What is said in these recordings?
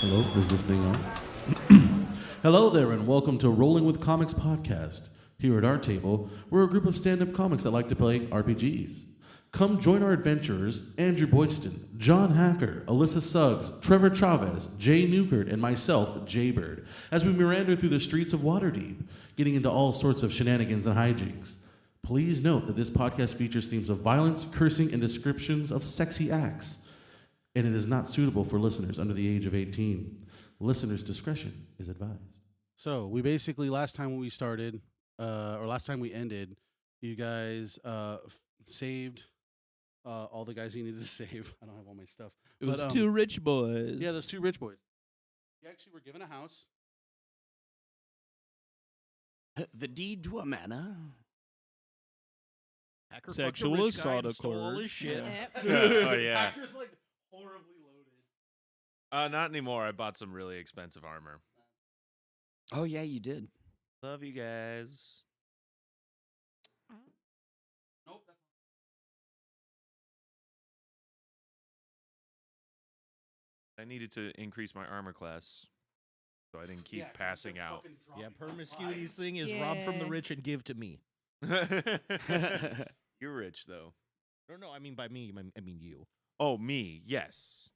Hello, is this thing on? Hello there, and welcome to Rolling with Comics podcast. Here at our table, we're a group of stand-up comics that like to play RPGs. Come join our adventurers, Andrew Boyston, John Hacker, Alyssa Suggs, Trevor Chavez, Jay Newkert, and myself, Jay Bird, as we meander through the streets of Waterdeep, getting into all sorts of shenanigans and hijinks. Please note that this podcast features themes of violence, cursing, and descriptions of sexy acts, and it is not suitable for listeners under the age of 18. Listeners' discretion is advised. So we basically, last time we started, or last time we ended, you guys saved all the guys you needed to save. I don't have all my stuff. It was two rich boys. Yeah, those two rich boys. You actually were given a house. The deed to a manor. Hacker sexual assault stole all his shit. Oh yeah. Hacker's like horribly loaded. Not anymore. I bought some really expensive armor. Oh yeah, you did. Love you guys. Nope. I needed to increase my armor class, so I didn't keep passing out. Yeah, promiscuity's thing is rob from the rich and give to me. You're rich though. No, I mean by me, I mean you. Oh, me? Yes.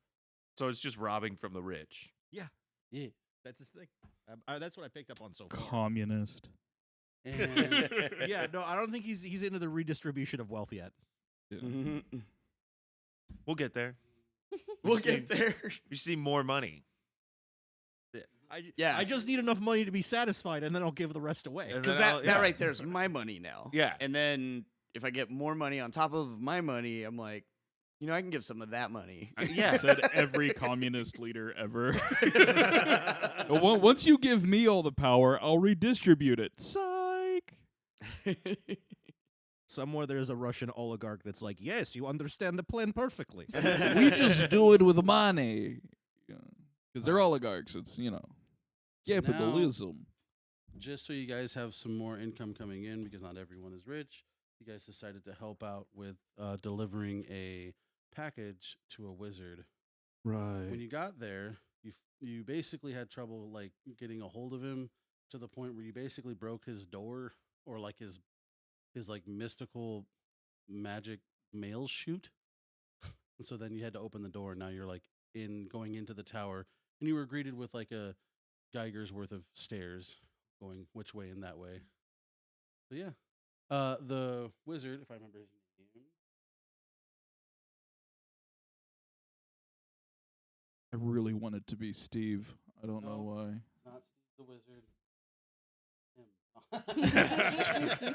So it's just robbing from the rich. Yeah, that's his thing. That's what I picked up on so far. Communist. And Yeah, no, I don't think he's into the redistribution of wealth yet. Mm-hmm. We'll get there. We'll just get there. You see more money. Yeah. I just need enough money to be satisfied, and then I'll give the rest away. And Because then that right there is my money now. Yeah. And then if I get more money on top of my money, I'm like, I can give some of that money. Yeah. Said every communist leader ever. Once you give me all the power, I'll redistribute it. Psych. Somewhere there's a Russian oligarch that's like, yes, you understand the plan perfectly. We just do it with money. Because they're oligarchs. It's, capitalism. just so you guys have some more income coming in, because not everyone is rich, you guys decided to help out with delivering a package to a wizard. Right. When you got there, you basically had trouble like getting a hold of him, to the point where you basically broke his door, or like his like mystical magic mail chute. And so then you had to open the door, and now you're like going into the tower, and you were greeted with like a Geiger's worth of stairs going which way and that way. So yeah. The wizard, if I remember his name. I really want it to be Steve. I don't know why. It's not Steve the wizard.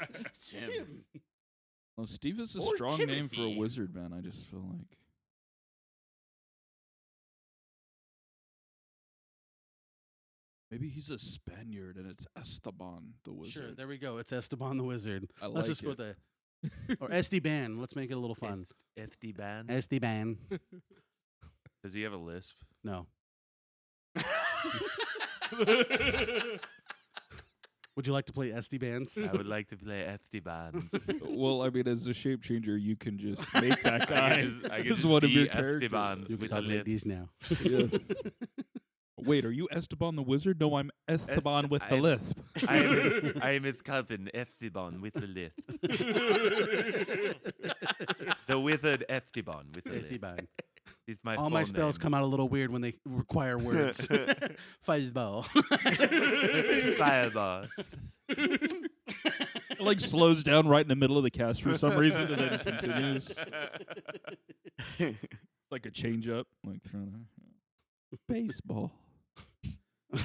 Tim. It's Tim. Well, Steve is a Or strong name for a Timothy. wizard, man. I just feel like. Maybe he's a Spaniard and it's Esteban the wizard. Sure, there we go. It's Esteban the wizard. I Let's like just go it. with that. Or Esteban. Let's make it a little fun. FD band. Esteban. Does he have a lisp? No. Would you like to play Estebans? I would like to play FD band. Well, I mean, as a shape changer, you can just make that guy I can as just one of be your characters. Esteban You can with talk a like lisp. these now. Yes. Wait, are you Esteban the wizard? No, I'm Esteban with the I'm- lisp. I am his cousin, Esteban with the lisp. The wizard Esteban with the lisp. Esteban. It's my All my full spells name. come out a little weird when they require words. Fireball. Fireball. It like slows down right in the middle of the cast for some reason and then continues. It's like a change up. Like throwing baseball.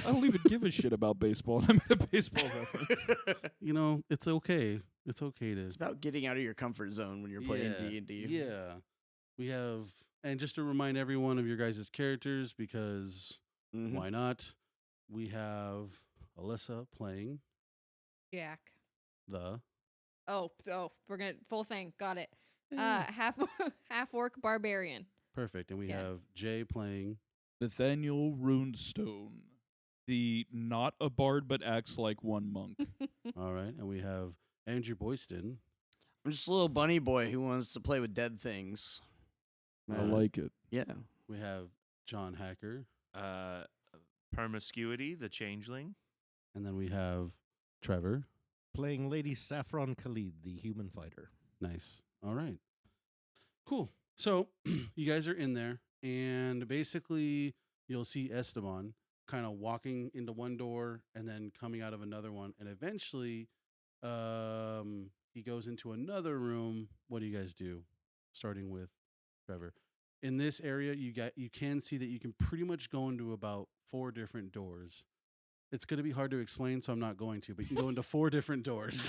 I don't even give a shit about baseball. I made a baseball reference. You know, it's okay. It's okay to. It's about getting out of your comfort zone when you're playing D&D. Yeah. We have, and just to remind everyone of your guys' characters, because Mhm. why not? We have Alyssa playing Jack. the. Oh, we're gonna full thing. Got it. Half orc barbarian. Perfect. And we Yeah. have Jay playing. Nathaniel Runestone. The not a bard but acts like one monk. All right. And we have Andrew Boyston. I'm just a little bunny boy who wants to play with dead things. I like it. Yeah. We have John Hacker. Promiscuity, the changeling. And then we have Trevor. Playing Lady Saffron Khalid, the human fighter. Nice. All right. Cool. So you guys are in there, and basically you'll see Esteban kind of walking into one door and then coming out of another one, and eventually he goes into another room. What do you guys do? Starting with Trevor. In this area, you can see that you can pretty much go into about 4 different doors. It's going to be hard to explain, so I'm not going to. But you can go into 4 different doors.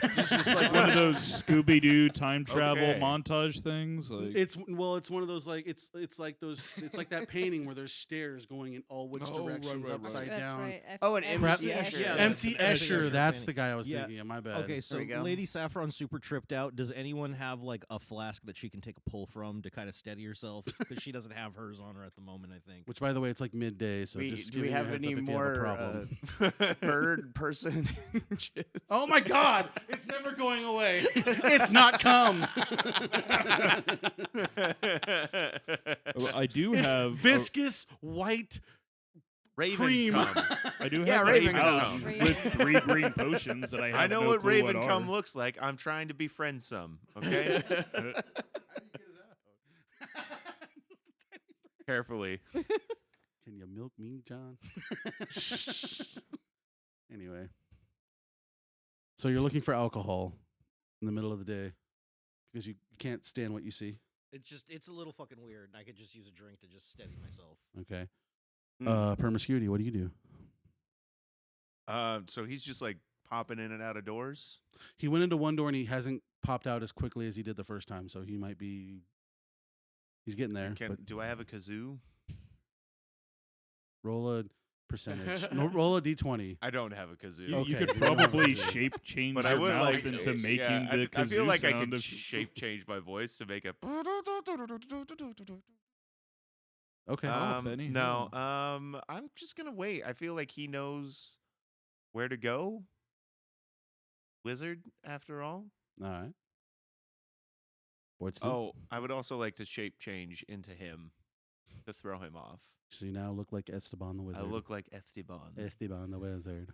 It's just like one of those Scooby Doo time travel Okay. montage things. Like, It's one of those like it's like that painting where there's stairs going in all which Oh, right, directions right, right. upside That's down. right. Oh, and Crap. MC Escher. Yeah, MC that's the MC Escher, Escher that's painting. the guy I was Yeah. thinking of. My bad. Okay, so we go. Lady Saffron's super tripped out. Does anyone have like a flask that she can take a pull from to kind of steady herself? Because she doesn't have hers on her at the moment, I think. Which, by the way, it's like midday, so just Do we giving you a have heads any up if you have a problem. more bird person? Oh my God! It's never going away. It's not come. I do It's have viscous white Raven cream. cum. I do Yeah, have Raven a pouch cum. with 3 green potions that I have I know no what clue Raven what cum are. looks like. I'm trying to befriend some. Okay, carefully. Can you milk me, John? Anyway, so you're looking for alcohol in the middle of the day because you can't stand what you see. It's a little fucking weird. I could just use a drink to just steady myself. Okay. Mm. Promiscuity. What do you do? So he's just like popping in and out of doors. He went into one door and he hasn't popped out as quickly as he did the first time, so he might be. He's getting there. But Do I have a kazoo? roll a percentage. No, roll a d20. I don't have a kazoo. You, Okay, you could you don't have probably a kazoo. shape change But your I would mouth like into to. making Yeah, the I feel kazoo like I sound could of- shape change my voice to make a. Okay. Benny No. Hill. I'm just gonna wait. I feel like he knows where to go. Wizard, after all. All right. What's Oh, I would also like to shape change into him to throw him off. So you now look like Esteban the Wizard. I look like Esteban. Esteban the Wizard.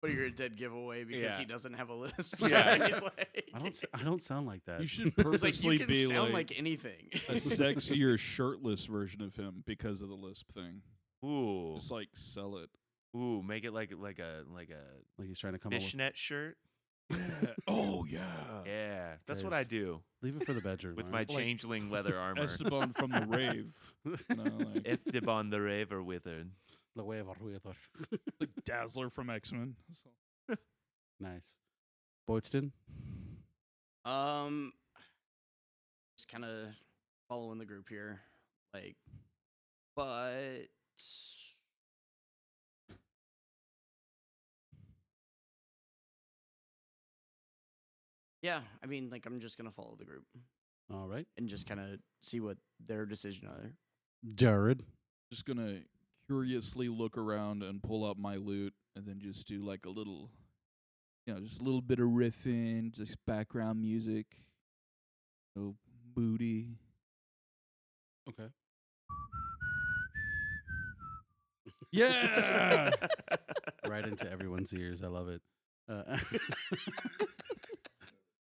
But you're a dead giveaway because Yeah. he doesn't have a lisp. Yeah. He's like, I don't sound like that. You should It's like purposely you can be sound like like anything. a sexier shirtless version of him because of the lisp thing. Ooh, Just like sell it. ooh, make it like a like he's trying to come up with. fishnet shirt. Oh yeah. Yeah, that's what I Guys, do Leave it for the bedroom. with all my right? changeling leather armor. Esteban from the rave. No, like, Esteban the Raver Wizard. The way of our wizard. like Dazzler from X-Men. Nice. Boydston? Just kind of following the group here, like, but yeah, I mean, like, I'm just gonna follow the group All right. and just kind of see what their decision are. Jared? Just gonna curiously look around and pull up my loot and then just do like a little, just a little bit of riffing, just background music. Oh, booty. Okay. Yeah. Right into everyone's ears. I love it.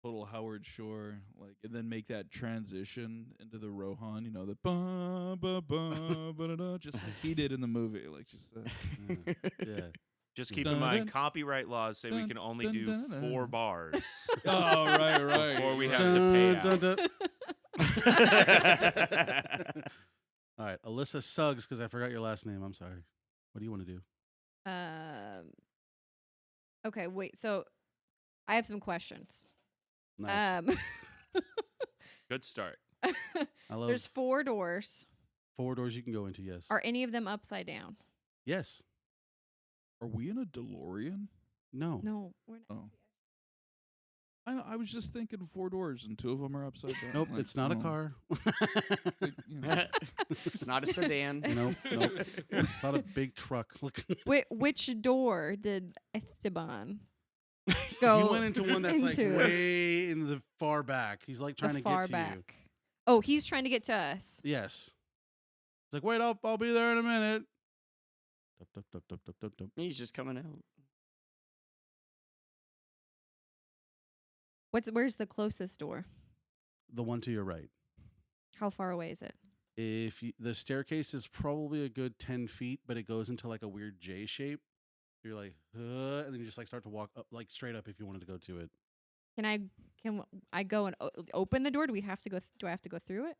Total Howard Shore, like, and then make that transition into the Rohan, the ba ba ba ba da da, just like he did in the movie, like just. Yeah. Just keep Dun, in mind, dun, copyright laws say we dun, can only dun, do dun, dun. 4 bars. Oh right. Before we right. have to pay Dun, out. dun. All right. Alyssa Suggs, because I forgot your last name. I'm sorry. What do you want to do? Okay, wait. So I have some questions. Nice. Good start. I love There's 4 doors. 4 doors you can go into, yes. Are any of them upside down? Yes. Are we in a DeLorean? No. No, we're not. Oh. I was just thinking 4 doors and 2 of them are upside down. Nope, like, it's not a oh, car. like, It's not a sedan. Nope. It's not a big truck. Look. Which door did Esteban He go went into one that's like into? way in the far back. He's like trying The to far get to back. you. Oh, he's trying to get to us. Yes. It's like, wait up, I'll be there in a minute. Dup, dup, dup, dup, dup, dup, dup. He's just coming out. Where's the closest door? The one to your right. How far away is it? If you, the staircase is probably a good 10 feet, but it goes into like a weird J shape. You're like, and then you just like start to walk up, like straight up if you wanted to go to it. Can I go and open the door? Do we have to go? Do I have to go through it?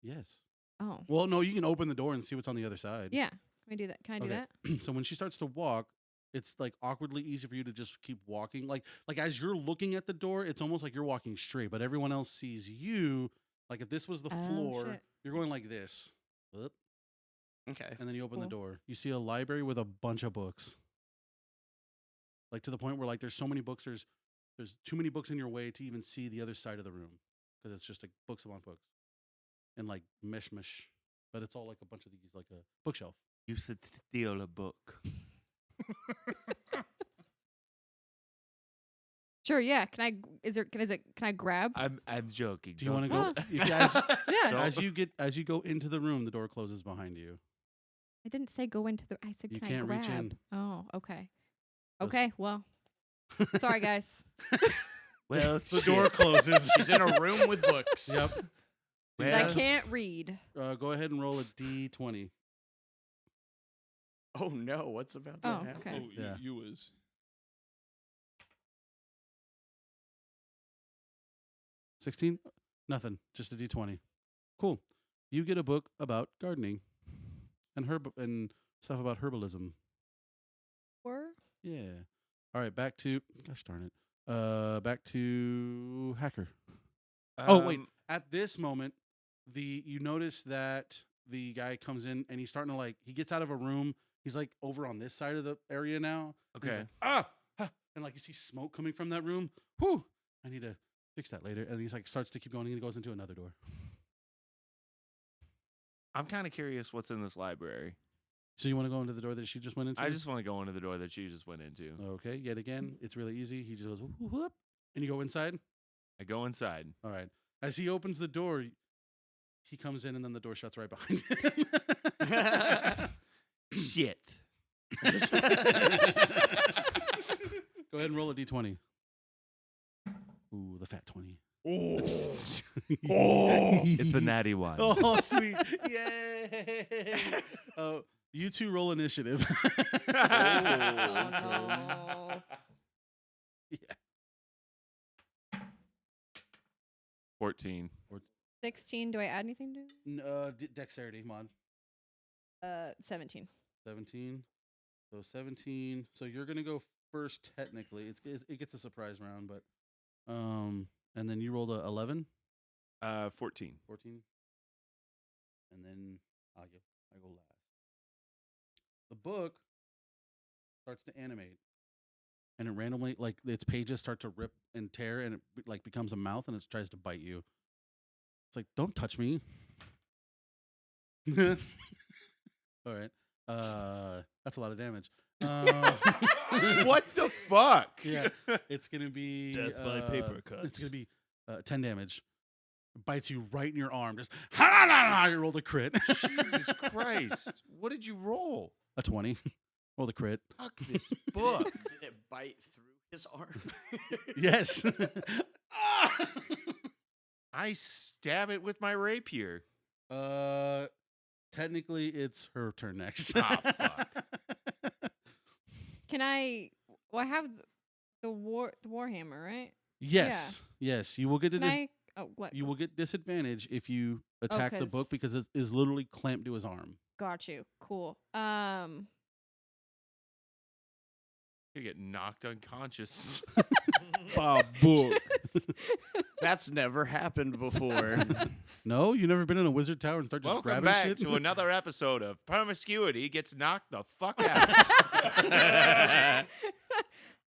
Yes. Oh, Well, no, you can open the door and see what's on the other side. yeah. Can we do that? Can I do Okay. that? So when she starts to walk, it's like awkwardly easy for you to just keep walking. Like as you're looking at the door, it's almost like you're walking straight, but everyone else sees you. Like if this was the Oh, floor, shit. you're going like this. Up, Okay. and then you open the Cool. door. You see a library with a bunch of books. Like to the point where like there's so many books, there's too many books in your way to even see the other side of the room because it's just like books upon books and like mishmash. But it's all like a bunch of these, like a bookshelf. You should steal a book. Sure. Yeah. Can I? Can I grab? I'm joking. Do you Don't- want to go? Ah. You guys, Yeah. as you go into the room, the door closes behind you. I didn't say go into the. I said You can can't I grab? reach in. Oh, okay. Those- Okay. Well, sorry guys. Well, The door closes. She's in a room with books. Yep. But I Well, can't read. Go ahead and roll a d20. Oh no, what's about to Oh, happen? okay. Oh, Yeah. you was. 16? Nothing. Just a d20. Cool. You get a book about gardening and and stuff about herbalism. Or Yeah. All right. Back to gosh darn it. Back to hacker. Oh wait. At this moment, you notice that the guy comes in and he's starting to like he gets out of a room. He's like over on this side of the area now. And he's Okay. like, and like you see smoke coming from that room. Whew. I need to fix that later. And he's like starts to keep going and he goes into another door. I'm kind of curious what's in this library. So you want to go into the door that she just went into? I just want to go into the door that she just went into. Okay. Yet again, it's really easy. He just goes whoop, whoop, whoop, and you go inside. I go inside. All right. As he opens the door, he comes in and then the door shuts right behind him. Shit. Go ahead and roll a d20. Ooh, the fat 20. Oh. It's a natty one. Oh, sweet. Yay. Oh, you two roll initiative. oh no. Yeah. 14. 16. Do I add anything to it? Dexterity mod. 17. 17. So 17. So you're gonna go first technically. It gets a surprise round, but and then you rolled a 11, 14. 14, and then I go last. The book starts to animate, and it randomly like its pages start to rip and tear, and it like becomes a mouth, and it tries to bite you. It's like, don't touch me. All right. That's a lot of damage. What the fuck? Yeah, it's gonna be Death by paper cuts. It's gonna be 10 damage. Bites you right in your arm. Just you rolled a crit. Jesus Christ. What did you roll? A 20. Rolled a crit. Fuck this book. Did it bite through his arm? Yes. I stab it with my rapier. Technically, it's her turn next. Ah, fuck. Can I? Well, I have the warhammer, right? Yes. Yes. You will get to Can I? Oh, what? you will get disadvantage if you attack the book 'cause- because it is literally clamped to his arm. Got you. Cool. You get knocked unconscious. Bob book. That's never happened before. No, you never been in a wizard tower and start just Welcome grabbing back shit? to another episode of Promiscuity Gets Knocked the Fuck out.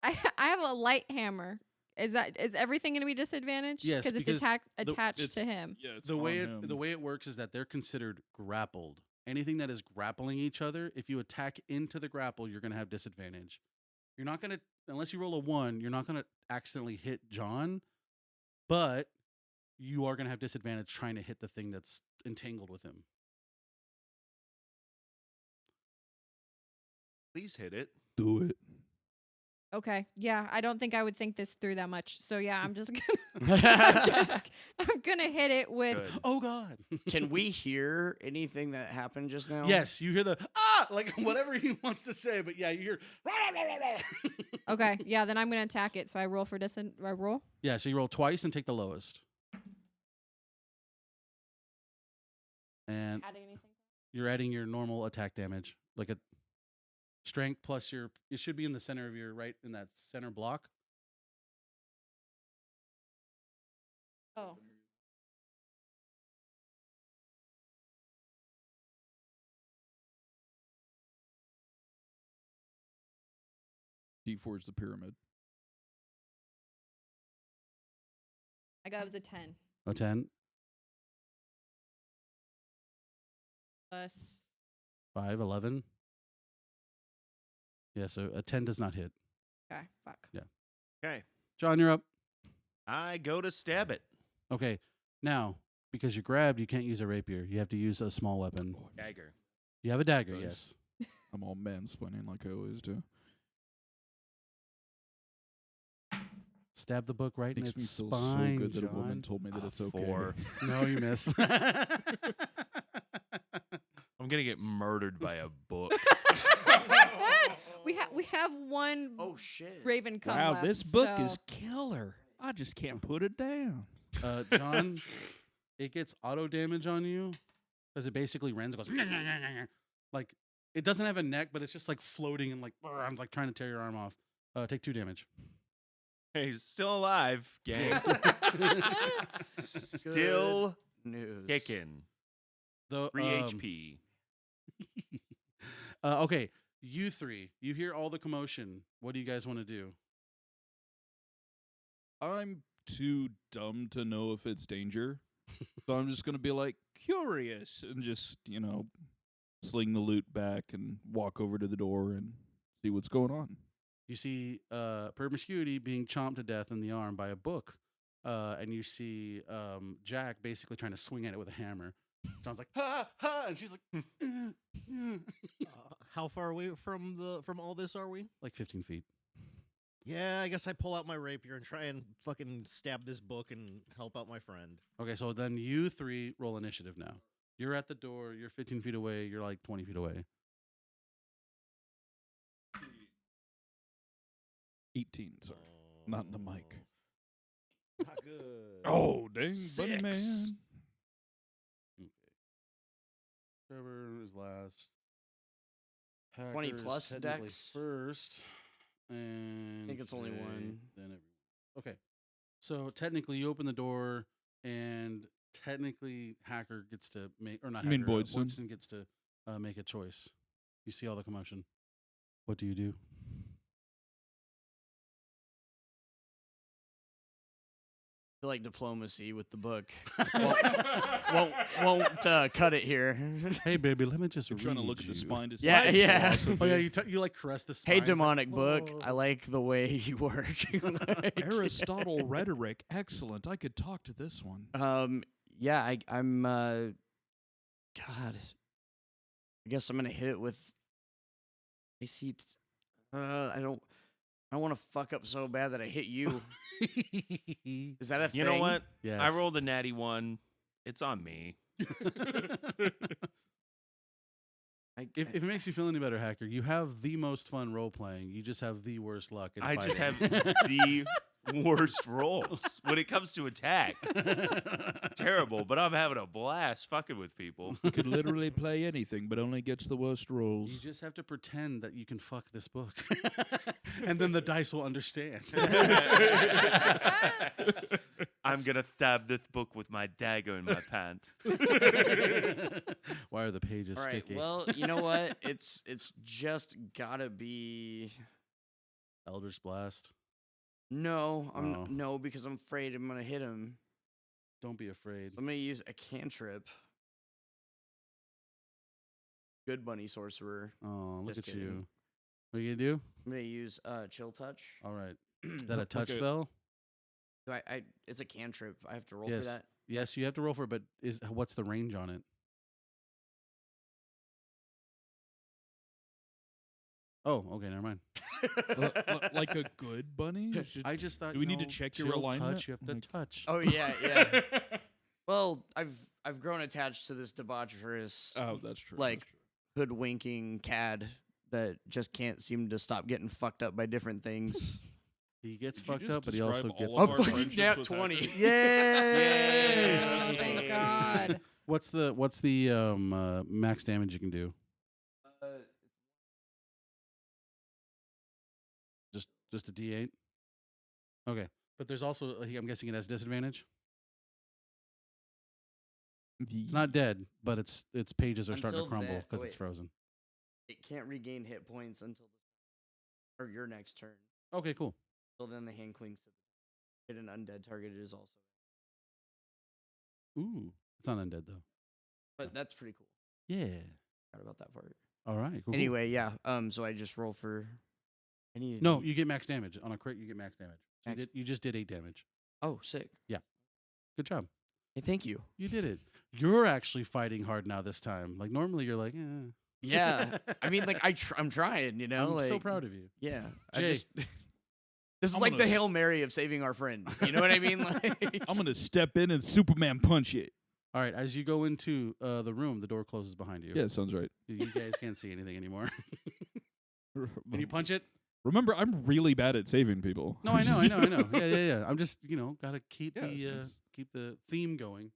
I have a light hammer. Is everything going to be disadvantaged? Yes, because it's because attached it's- to him. Yeah, it's the way on him. the way it works is that they're considered grappled. Anything that is grappling each other, if you attack into the grapple, you're going to have disadvantage. You're not going to, unless you roll a 1, you're not going to accidentally hit John, but you are going to have disadvantage trying to hit the thing that's entangled with him. Please hit it. Do it. Okay. Yeah, I don't think I would think this through that much. So yeah, I'm just gonna I'm gonna hit it with Good. Oh God. Can we hear anything that happened just now? Yes, you hear the like whatever he wants to say, but yeah, you hear. Okay, yeah, then I'm gonna attack it. So I roll for I roll? Yeah, so you roll twice and take the lowest, and Adding anything? you're adding your normal attack damage, like a strength plus your. It should be in the center of your right in that center block. Oh. D4 is the pyramid. I got it was a 10 A 10, plus 5, 11. Yeah, so a 10 does not hit. okay, fuck. Okay. John, you're up. I go to stab it. Okay, now because you grabbed, you can't use a rapier. You have to use a small weapon. Dagger. You have a dagger, Nice. yes. I'm all mansplaining like I always do. Stab the book right Makes in me its feel spine, so good that a woman John. told me that it's okay. 4. No, you miss. I'm gonna get murdered by a book. we have one Oh shit. raven come Wow, left, this book so- is killer. I just can't put it down. John, it gets auto damage on you because it basically rends. It goes like it doesn't have a neck, but it's just like floating and like I'm like trying to tear your arm off. Take 2 damage. Hey, he's still alive, gang. Still News. kicking. The 3 HP. Okay, you three. You hear all the commotion. What do you guys want to do? I'm too dumb to know if it's danger. So I'm just going to be like curious and just, sling the loot back and walk over to the door and see what's going on. You see Promiscuity being chomped to death in the arm by a book. And you see Jack basically trying to swing at it with a hammer. John's like, ha, ha, and she's like, How far away from all this are we? like 15 feet. Yeah, I guess I pull out my rapier and try and fucking stab this book and help out my friend. Okay, so then you three roll initiative now. You're at the door. You're 15 feet away. You're like 20 feet away. 18, sorry. Not in the mic. Not good. Oh, dang, bunny 6. man. Okay. Trevor is last. 20 Hacker's plus technically dex? first. And I think it's only Jay, one. Then everyone. Okay. So technically, you open the door, and technically, Hacker gets to make, or not You mean Hacker, Boydson? Gets to make a choice. You see all the commotion. What do you do? I feel like diplomacy with the book. won't cut it here. Hey, baby, let me just You're trying to look at the spine to see Yeah, its yeah. philosophy. Oh yeah, you like caress the spine. Hey, It's like, demonic book. "Whoa." I like the way you work. Like, Aristotle rhetoric, excellent. I could talk to this one. yeah, I'm. God, I guess I'm gonna hit it with. I see. I don't want to fuck up so bad that I hit you. Is that a thing? You know what? Yes. I rolled a natty 1. It's on me. If it makes you feel any better, Hacker, you have the most fun role playing. You just have the worst luck. In I just have fighting. the worst rolls when it comes to attack. Terrible, but I'm having a blast fucking with people. You could literally play anything, but only gets the worst rolls. You just have to pretend that you can fuck this book, and then the dice will understand. I'm gonna stab this book with my dagger in my pants. Why are the pages All right. sticky? Well, you know what? It's just gotta be. Eldritch Blast. No, Oh. no, because I'm afraid I'm gonna hit him. Don't be afraid. I'm gonna use a cantrip. Good bunny sorcerer. Oh, look Just at kidding. you. What are you gonna do? I'm gonna use chill touch. All right. Is that a touch Okay. spell? Do it's a cantrip. I have to roll Yes. for that. Yes, you have to roll for it, but what's the range on it? Oh, okay, never mind. Like a good bunny? I just thought. Do we need to check your chill alignment? Touch, you have to Like- touch. Oh yeah, yeah. Well, I've grown attached to this debaucherous, Oh, that's true. like, that's true. hoodwinking cad that just can't seem to stop getting fucked up by different things. He gets Did you fucked just up, but he also describe gets. all of Oh, our fucking friendships nat with 20. hackers? Yay! Oh, thank God. What's the max damage you can do? Just a D8. Okay, but there's also I'm guessing it has disadvantage. It's not dead, but its pages are starting to Until crumble that- because it's wait. frozen. It can't regain hit points until or your next turn. Okay, cool. So then the hand clings to the hit an undead target. It is also, Ooh, it's not undead though. but that's pretty cool. Yeah. Forgot about that part. All right. Cool. Anyway, yeah. So I just roll for. I need. No, you get max damage on a crit. You get max damage. So Max- you just did 8 damage. Oh, sick. Good job. Hey, thank you. You did it. You're actually fighting hard now this time. Like normally you're like, eh. Yeah. I mean, like I'm trying. You know, I'm like so proud of you. Yeah. I Jay. just. This is I'm like the gonna- Hail Mary of saving our friend. You know what I mean? Like, I'm gonna step in and Superman punch it. All right. As you go into the room, the door closes behind you. Yeah, sounds right. You guys can't see anything anymore. Can you punch it? Remember, I'm really bad at saving people. No, I know. Yeah. I'm just, gotta keep Yeah, keep the theme going.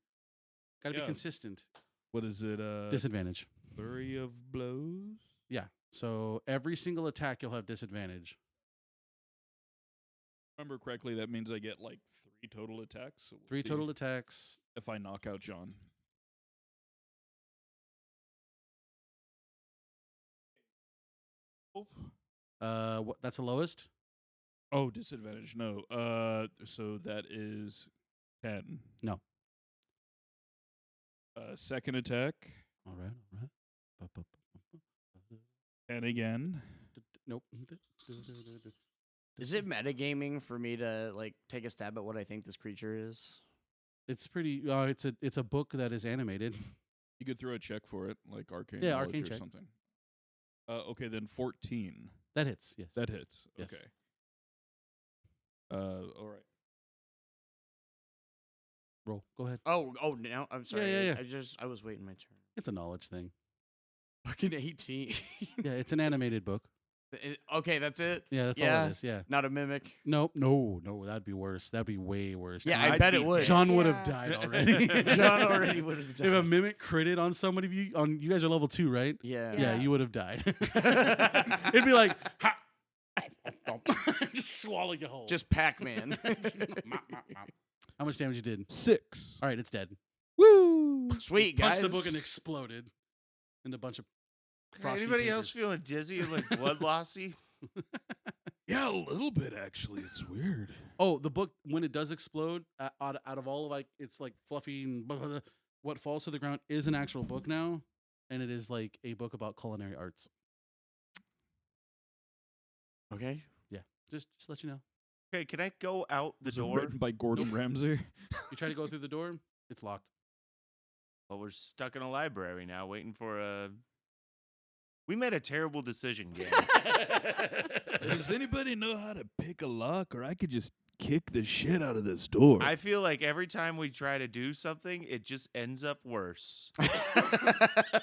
Gotta be Yeah. consistent. What is it? Disadvantage. Flurry of blows. Yeah. So every single attack you'll have disadvantage. Remember correctly, that means I get like 3 total attacks. So we'll 3 see total attacks. if I knock out John. That's the lowest. Oh, disadvantage. No. So that is 10. No. Second attack. All right. And again. Nope. is it metagaming for me to like take a stab at what I think this creature is? It's pretty. It's a book that is animated. You could throw a check for it, like arcane Yeah, knowledge arcane or check. something. Okay, then 14. That hits. Yes. That hits. Yes. Okay. All right. Roll. Go ahead. Oh, now I'm sorry. yeah. I was waiting my turn. It's a knowledge thing. Fucking 18. Yeah, it's an animated book. Okay, that's it. Yeah, that's Yeah. all it is. Yeah. Not a mimic. Nope. No. That'd be worse. That'd be way worse. Yeah, John- I bet it be would. dead. John would have Yeah. died already. John already would have If a died. mimic critted on somebody, you guys are level 2, right? Yeah. Yeah, Yeah. you would have died. It'd be like, ha! Just swallow your whole. Just Pac-Man. How much damage you did? 6. All right, it's dead. Woo! Sweet, guys. Punched the book and exploded into a bunch of frosty Anybody else papers. feeling dizzy and like blood lossy? Yeah, a little bit actually. It's weird. Oh, the book, when it does explode, out of all of it's like fluffy and blah, blah, blah, what falls to the ground is an actual book now, and it is like a book about culinary arts. Okay. Just let you know. Okay, can I go out the Was it door? written by Gordon Ramsay. You try to go through the door, it's locked. Well, we're stuck in a library now, waiting for a. We made a terrible decision, gang. Does anybody know how to pick a lock, or I could just kick the shit out of this door? I feel like every time we try to do something, it just ends up worse.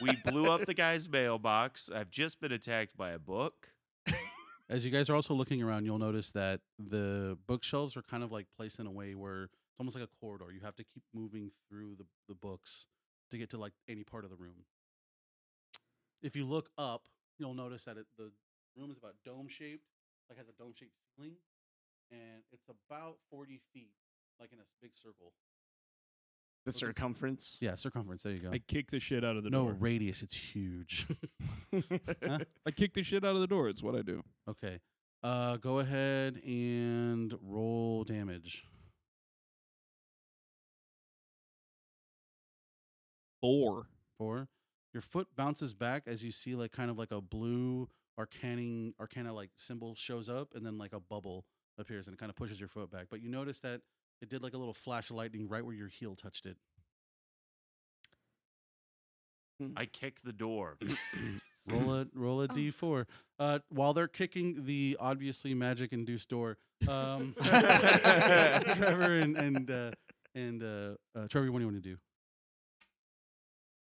We blew up the guy's mailbox. I've just been attacked by a book. As you guys are also looking around, you'll notice that the bookshelves are kind of like placed in a way where it's almost like a corridor. You have to keep moving through the books to get to like any part of the room. If you look up, you'll notice that the room is about dome shaped, like has a dome shaped ceiling, and it's about 40 feet, like in a big circle. The circumference. Yeah, circumference. There you go. I kick the shit out of the No door. radius. It's huge. Huh? I kick the shit out of the door. It's what I do. Okay. Go ahead and roll damage. 4. 4. Your foot bounces back as you see like kind of like a blue arcana like symbol shows up, and then like a bubble appears and it kind of pushes your foot back. But you notice that it did like a little flash of lightning right where your heel touched it. I kicked the door. Roll a Oh. d4. While they're kicking the obviously magic-induced door, Trevor and Trevor, what do you want to do?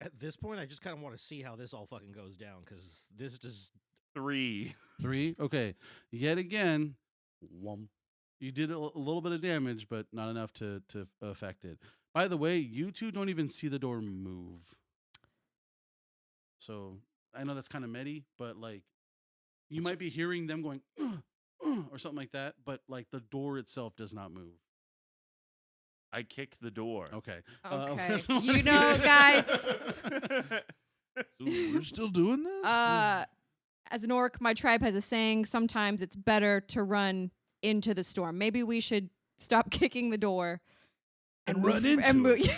At this point, I just kind of want to see how this all fucking goes down because this just 3. 3. Okay. Yet again, you did a little bit of damage, but not enough to affect it. By the way, you two don't even see the door move. So I know that's kind of messy, but like you might be hearing them going or something like that, but like the door itself does not move. I kicked the door. Okay. Okay. You know, guys, Ooh, we're still doing this? as an orc, my tribe has a saying, sometimes it's better to run into the storm. Maybe we should stop kicking the door And move- run into and move, it.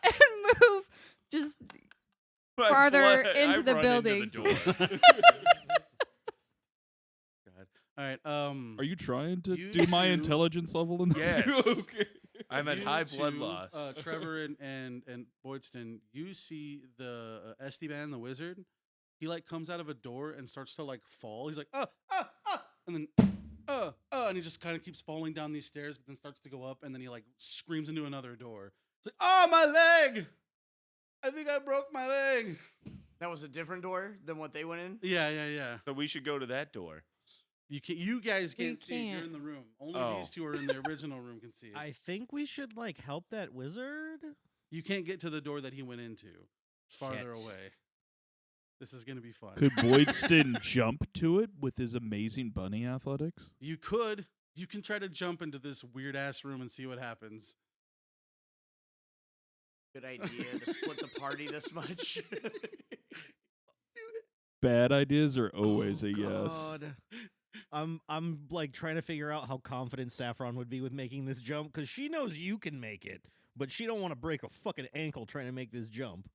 and move just farther into the building. door. God. All right. Are you trying to You do my two- intelligence level in this? Yes. Okay. I'm at You high blood two, loss. Trevor and Boydston, you see the Esteban, the wizard. He like comes out of a door and starts to like fall. He's like, and then, and he just kind of keeps falling down these stairs, but then starts to go up, and then he like screams into another door. It's like, oh, my leg! I think I broke my leg. That was a different door than what they went in. Yeah. So we should go to that door. You guys We can't see it. You're can't. in the room. Only Oh. these two are in the original room can see it. I think we should like help that wizard. You can't get to the door that he went into. It's farther Shit. away. This is gonna be fun. Could Boydston jump to it with his amazing bunny athletics? You could. You can try to jump into this weird ass room and see what happens. Good idea to split the party this much. Bad ideas are always a yes. God. I'm like trying to figure out how confident Saffron would be with making this jump because she knows you can make it, but she don't want to break a fucking ankle trying to make this jump.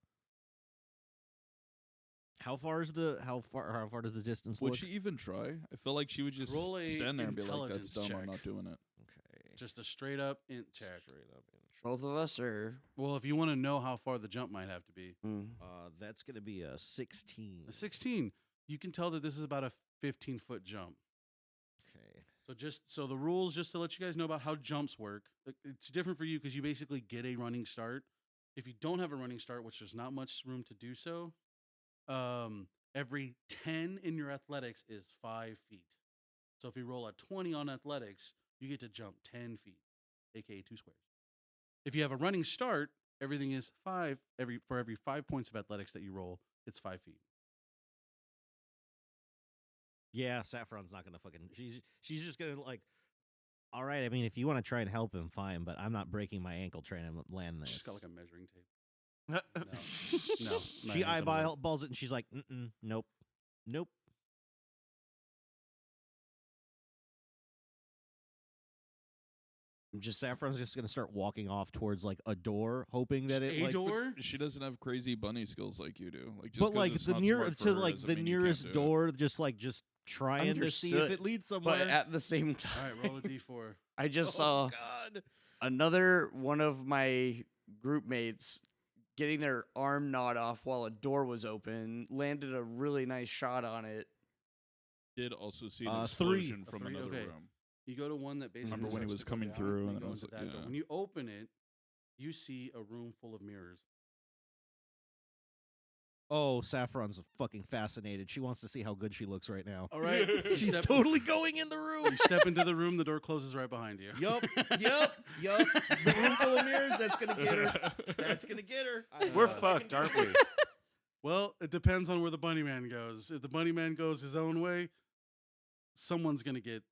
How far does the distance Would look? she even try? I feel like she would just Roll a stand there and be like, intelligence "That's dumb. I'm check. not doing it." Okay. Just a straight up int check. Straight up. Both of us, or Well, if you want to know how far the jump might have to be, That's gonna be a 16. a 16. You can tell that this is about a 15-foot jump. Okay. So the rules, just to let you guys know about how jumps work, it's different for you because you basically get a running start. If you don't have a running start, which there's not much room to do so, every 10 in your athletics is 5 feet. So if you roll a 20 on athletics, you get to jump 10 feet, aka 2 squares. If you have a running start, everything is 5. For every 5 points of athletics that you roll, it's 5 feet. Yeah, Saffron's not gonna fucking. She's just gonna like. All right, I mean, if you want to try and help him, fine, but I'm not breaking my ankle trying to land this. She's got like a measuring tape. No. No, She eyeballs it and she's like, nope. Saffron's just gonna start walking off towards like a door, hoping that it a like. door. She doesn't have crazy bunny skills like you do. Like, just But 'cause like it's the not near smart for to her like doesn't the mean you can't nearest do it. door, just trying to see if Understood, it leads somewhere. but at the same All time, right, roll a d4. I just oh saw God. another one of my group mates getting their arm gnawed off while a door was open. Landed a really nice shot on it. Did also see an 3. explosion A from 3, another okay. room. You go to one that basically. Remember when he starts was to go coming down, through you and then go it was into like, that door. yeah. When you open it, you see a room full of mirrors. Oh, Saffron's fucking fascinated. She wants to see how good she looks right now. All right, She's totally going in the room. You step into the room, the door closes right behind you. Yup. The room full of mirrors. That's gonna get her. That's gonna get her. We're fucked, aren't we? Well, it depends on where the bunny man goes. If the bunny man goes his own way, someone's gonna get.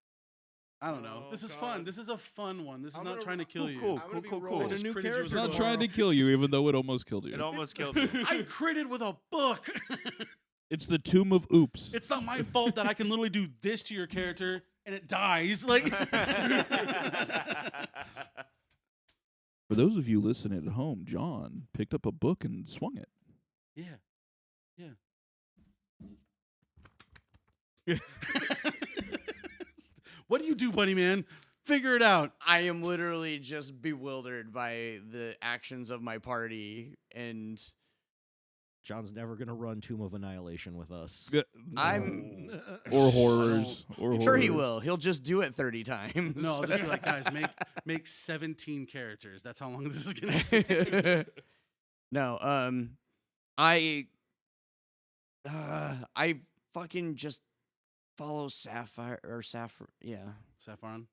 I don't know. Oh, This is God. fun. This is a fun one. This is I'm not gonna trying to ro- kill you. cool. I'm gonna be cool. rolling Just new critted you character It's with not a trying to book. kill you, even though it almost killed you. It almost killed me. I critted with a book. It's the Tomb of Oops. It's not my fault that I can literally do this to your character and it dies. Like. For those of you listening at home, John picked up a book and swung it. Yeah. What do you do, bunny man? Figure it out. I am literally just bewildered by the actions of my party and John's never gonna run Tomb of Annihilation with us. I'm or horrors. Or sure he horrors. will. He'll just do it 30 times. No, I'll just be like, guys, make 17 characters. That's how long this is gonna take. No, I fucking just follow Sapphire or Saffron. Yeah. Saffron.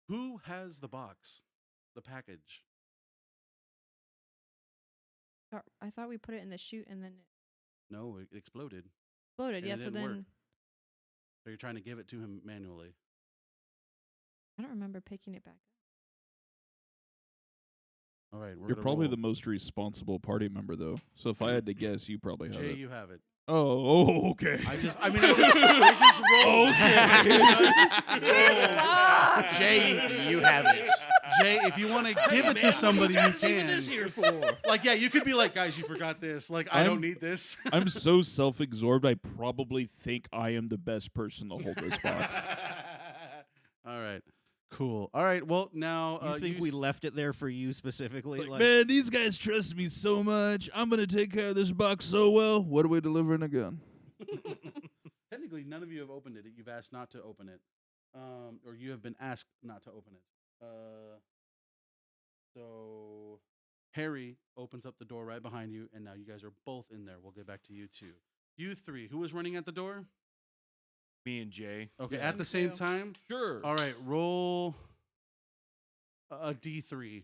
Who has the box? The package? I thought we put it in the chute and then it No, it exploded. exploded. And Yeah, it so didn't then work. So you're trying to give it to him manually. I don't remember picking it back up. All right, You're probably the most responsible party member, though. So if I had to guess, you probably have Jay, it. you have it. Oh, okay. I just rolled. Jay, you have it. Jay, if you want to give it to somebody, you can. this here for? Like, yeah, you could be like, guys, you forgot this. Like, I don't need this. I'm so self-absorbed, I probably think I am the best person to hold this box. All right, cool. All right, well, now You think we left it there for you specifically? Like, Man, these guys trust me so much. I'm going to take care of this box so well. What are we delivering again? Technically, none of you have opened it. You've asked not to open it, or you have been asked not to open it. So Harry opens up the door right behind you, and now you guys are both in there. We'll get back to you two. You three, who was running at the door? Me and Jay. Okay, at the same time. Sure. All right, roll a D3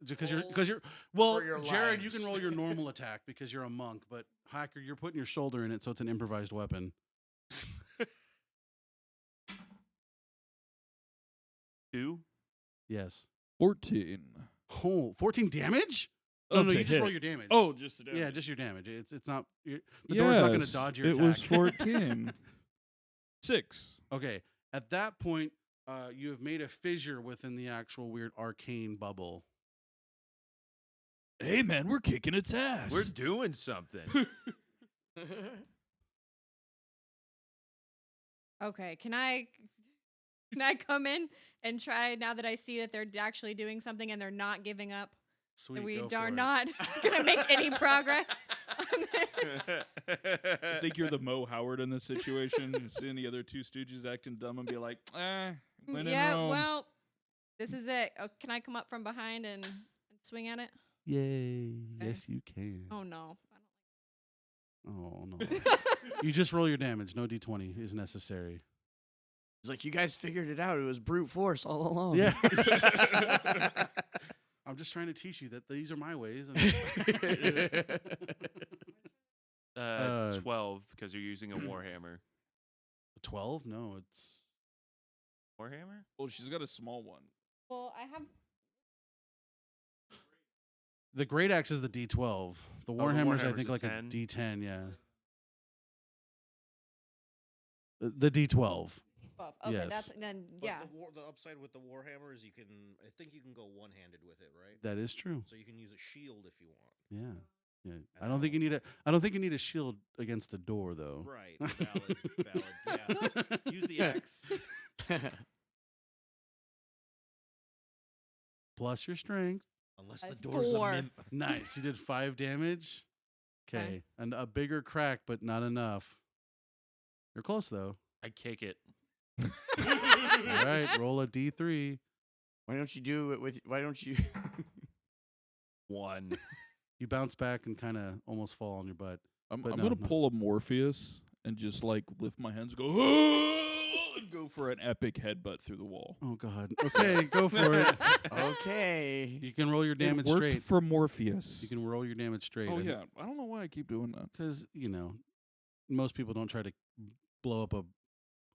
because you're well, For your Jared, you lives. can roll your normal attack because you're a monk, but Hacker, you're putting your shoulder in it, so it's an improvised weapon. 2. Yes. 14. Oh, 14 damage? Oh, No, to you just hit. roll your damage. Oh, just the damage. yeah, just your damage. It's not the door's not going to Yes, dodge your it attack. was 14. 6. Okay, at that point, you have made a fissure within the actual weird arcane bubble. Hey, man, we're kicking its ass. We're doing something. Okay, can I come in and try now that I see that they're actually doing something and they're not giving up? Sweet, That we go are for it. not gonna make any progress on this. I think you're the Mo Howard in this situation. You seeing the other two stooges acting dumb and be like, when in Yeah, Rome. well, this is it. Oh, can I come up from behind and swing at it? Yay! Okay. Yes, you can. Oh no. Oh no! You just roll your damage. No d20 is necessary. It's like, you guys figured it out. It was brute force all along. Yeah. I'm just trying to teach you that these are my ways. 12 because you're using a warhammer. 12? No, it's Warhammer? Well, she's got a small one. Well, I have. the great axe is the d12. The the warhammer's I Warhammer's think a like 10? a d10. Yeah. The d12. Buff. Okay, Yes. that's then. but Yeah. the upside with the Warhammer is I think you can go one-handed with it, right? That is true. So you can use a shield if you want. Yeah. Yeah. I don't think you need a shield against the door though. Right. Valid. Yeah. Use the axe. Plus your strength. Unless the That's door's 4. a mimp. Nice. You did 5 damage. Okay. Okay. And a bigger crack, but not enough. You're close though. I kick it. All right. Roll a d3. Why don't you do it with? Why don't you? 1. You bounce back and kind of almost fall on your butt. I'm But going no, to no. pull a Morpheus and just like lift my hands and go, "Ah!" and go for an epic headbutt through the wall. Oh God. Okay, go for it. Okay. You can roll your damage it worked straight. for Morpheus. You can roll your damage straight. Oh, yeah. I don't know why I keep doing that. Because most people don't try to blow up a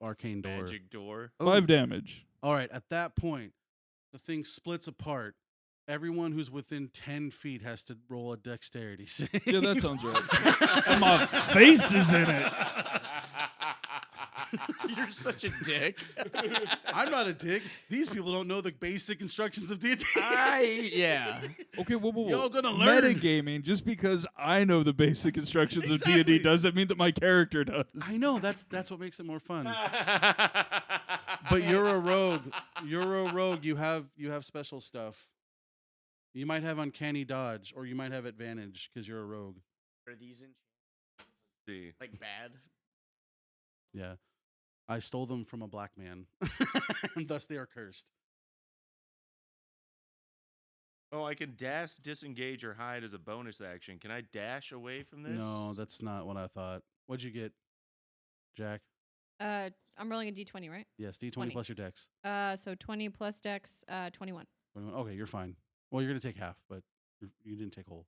arcane door. Magic door. 5 damage. All right. At that point, the thing splits apart. Everyone who's within 10 feet has to roll a dexterity save. Yeah, that sounds right. And my face is in it. You're such a dick. I'm not a dick. These people don't know the basic instructions of D&D. Yeah. Okay, whoa. Y'all gonna learn. Metagaming, just because I know the basic instructions of Exactly. D&D doesn't mean that my character does. I know. That's what makes it more fun. But you're a rogue. You're a rogue. You have special stuff. You might have uncanny dodge, or you might have advantage because you're a rogue. Are these in See. like bad? Yeah. I stole them from a black man, and thus they are cursed. Oh, I can dash, disengage, or hide as a bonus action. Can I dash away from this? No, that's not what I thought. What'd you get, Jack? I'm rolling a d20, right? Yes, D20 20. plus your dex. So 20 plus dex, 21. 21. Okay, you're fine. Well, you're gonna take half, but you didn't take whole.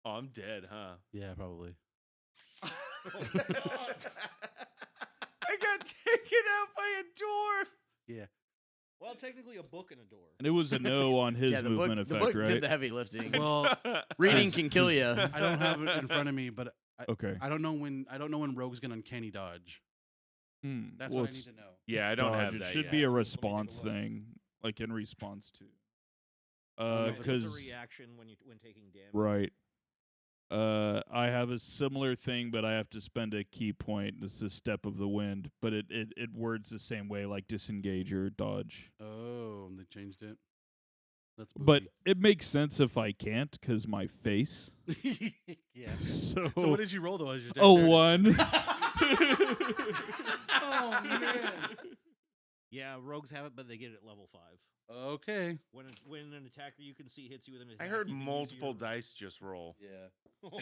Oh, I'm dead, huh? Yeah, probably. I got taken out by a door. Yeah. Well, technically a book and a door. And it was a no on his Yeah, the movement book, the effect, book right? did the heavy lifting. Well, Reading as- can kill you. I don't have it in front of me, but Okay. I don't know when Rogue's gonna uncanny dodge. That's Well, what I need it's to know. Yeah, I don't dodge. have It that should yet. be a Let me take a response look. thing, like in response to. Okay, so it's Because a reaction when taking damage. right. I have a similar thing, but I have to spend a key point. It's the step of the wind, but it words the same way, like disengage or dodge. Oh, they changed it. That's But booty. it makes sense if I can't, because my face. Yeah. So, So what did you roll though as your a dexterity? 1. Oh man. Yeah, rogues have it, but they get it at level 5. Okay. When an attacker you can see hits you with an I attack, heard you can use multiple your- dice just roll. Yeah. Oh, no.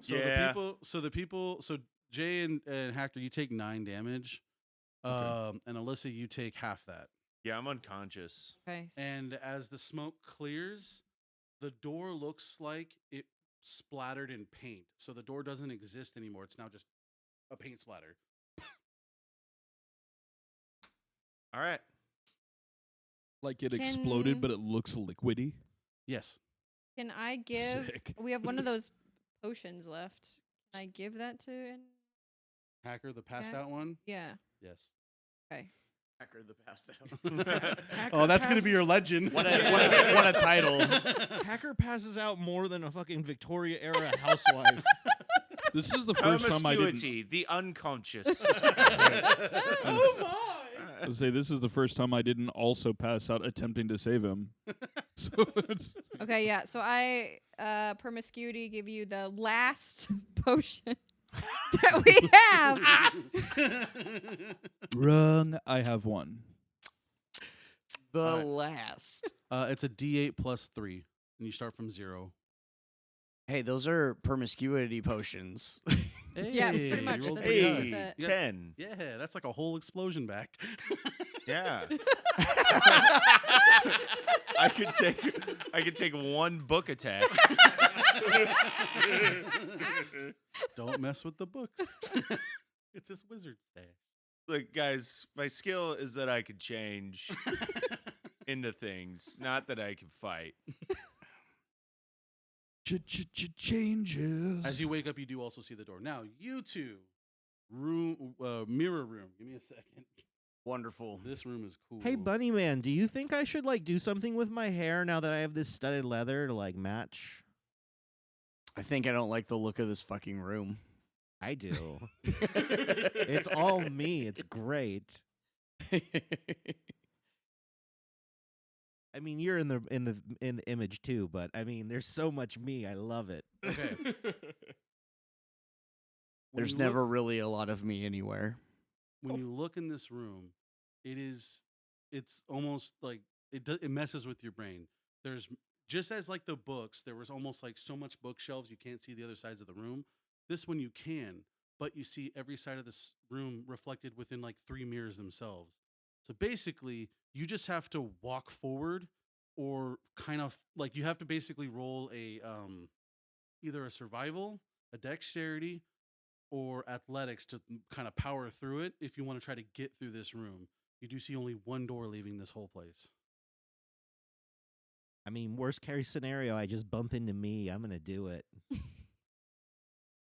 So Yeah. so Jay and Hacker, you take 9 damage. Okay. And Alyssa, you take half that. Yeah, I'm unconscious. Okay. And as the smoke clears, the door looks like it splattered in paint. So the door doesn't exist anymore. It's now just a paint splatter. All right. Like it exploded, Can- but it looks liquidy. Yes. Can I give? Sick. We have one of those potions left. Can I give that to? Hacker, the passed Yeah. out one? Yeah. Yes. Okay. Hacker the passed out. Oh, that's going to be your legend. What a title. Hacker passes out more than a fucking Victoria era housewife. This is the first time I didn't. Promiscuity, the unconscious. Oh my! I was say this is the first time I didn't also pass out attempting to save him. So it's Okay. Yeah. So I promiscuity give you the last potion that we have. wrong. I have one. The Alright. last. It's a D8 plus 3, and you start from 0. Hey, those are promiscuity potions. Yeah, pretty Hey, much. you rolled That's pretty what high. Hey, the- You got- 10. Yeah, that's like a whole explosion back. Yeah. I could take one book attack. Don't mess with the books. It's his wizard stash. Look, guys, my skill is that I could change into things, not that I can fight. Changes. As you wake up, you do also see the door. Now, you two, mirror room. Give me a second. Wonderful. This room is cool. Hey, Bunny Man, do you think I should do something with my hair now that I have this studded leather to match? I think I don't like the look of this fucking room. I do. It's all me. It's great. I mean, you're in the image too, but I mean, there's so much me. I love it. Okay. There's you never look, really a lot of me anywhere. when you look in this room, it's almost like it messes with your brain. There's just as like the books, there was almost like so much bookshelves you can't see the other sides of the room. This one you can, but you see every side of this room reflected within like 3 mirrors themselves. So basically, you just have to walk forward, or kind of like you have to basically roll a either a survival, a dexterity, or athletics to kind of power through it if you want to try to get through this room. You do see only one door leaving this whole place. I mean, worst case scenario, I just bump into me. I'm gonna do it.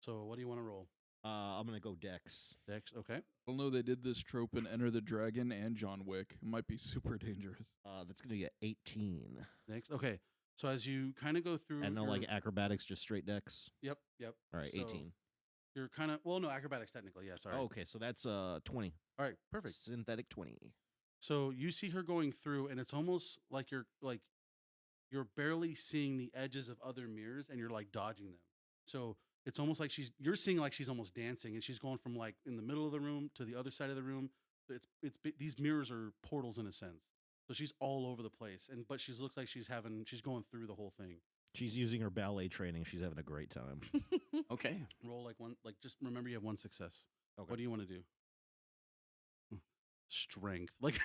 So what do you want to roll? I'm gonna go Dex. Dex, okay. Well, no, they did this trope in Enter the Dragon and John Wick. It might be super dangerous. That's gonna be a 18. Next, okay. So as you kind of go through, And no your- acrobatics, just straight Dex. Yep. All right, So 18. You're kind of no acrobatics technically. Yeah, sorry. Oh, okay, so that's 20. All right, perfect. Synthetic 20. So you see her going through, and it's almost like you're barely seeing the edges of other mirrors, and you're like dodging them. So It's almost like you're seeing like she's almost dancing, and she's going from like in the middle of the room to the other side of the room. These mirrors are portals in a sense. So she's all over the place, but she looks like she's going through the whole thing. She's using her ballet training. She's having a great time. Okay. Roll like one, like just remember you have one success. Okay. What do you want to do? Strength. Like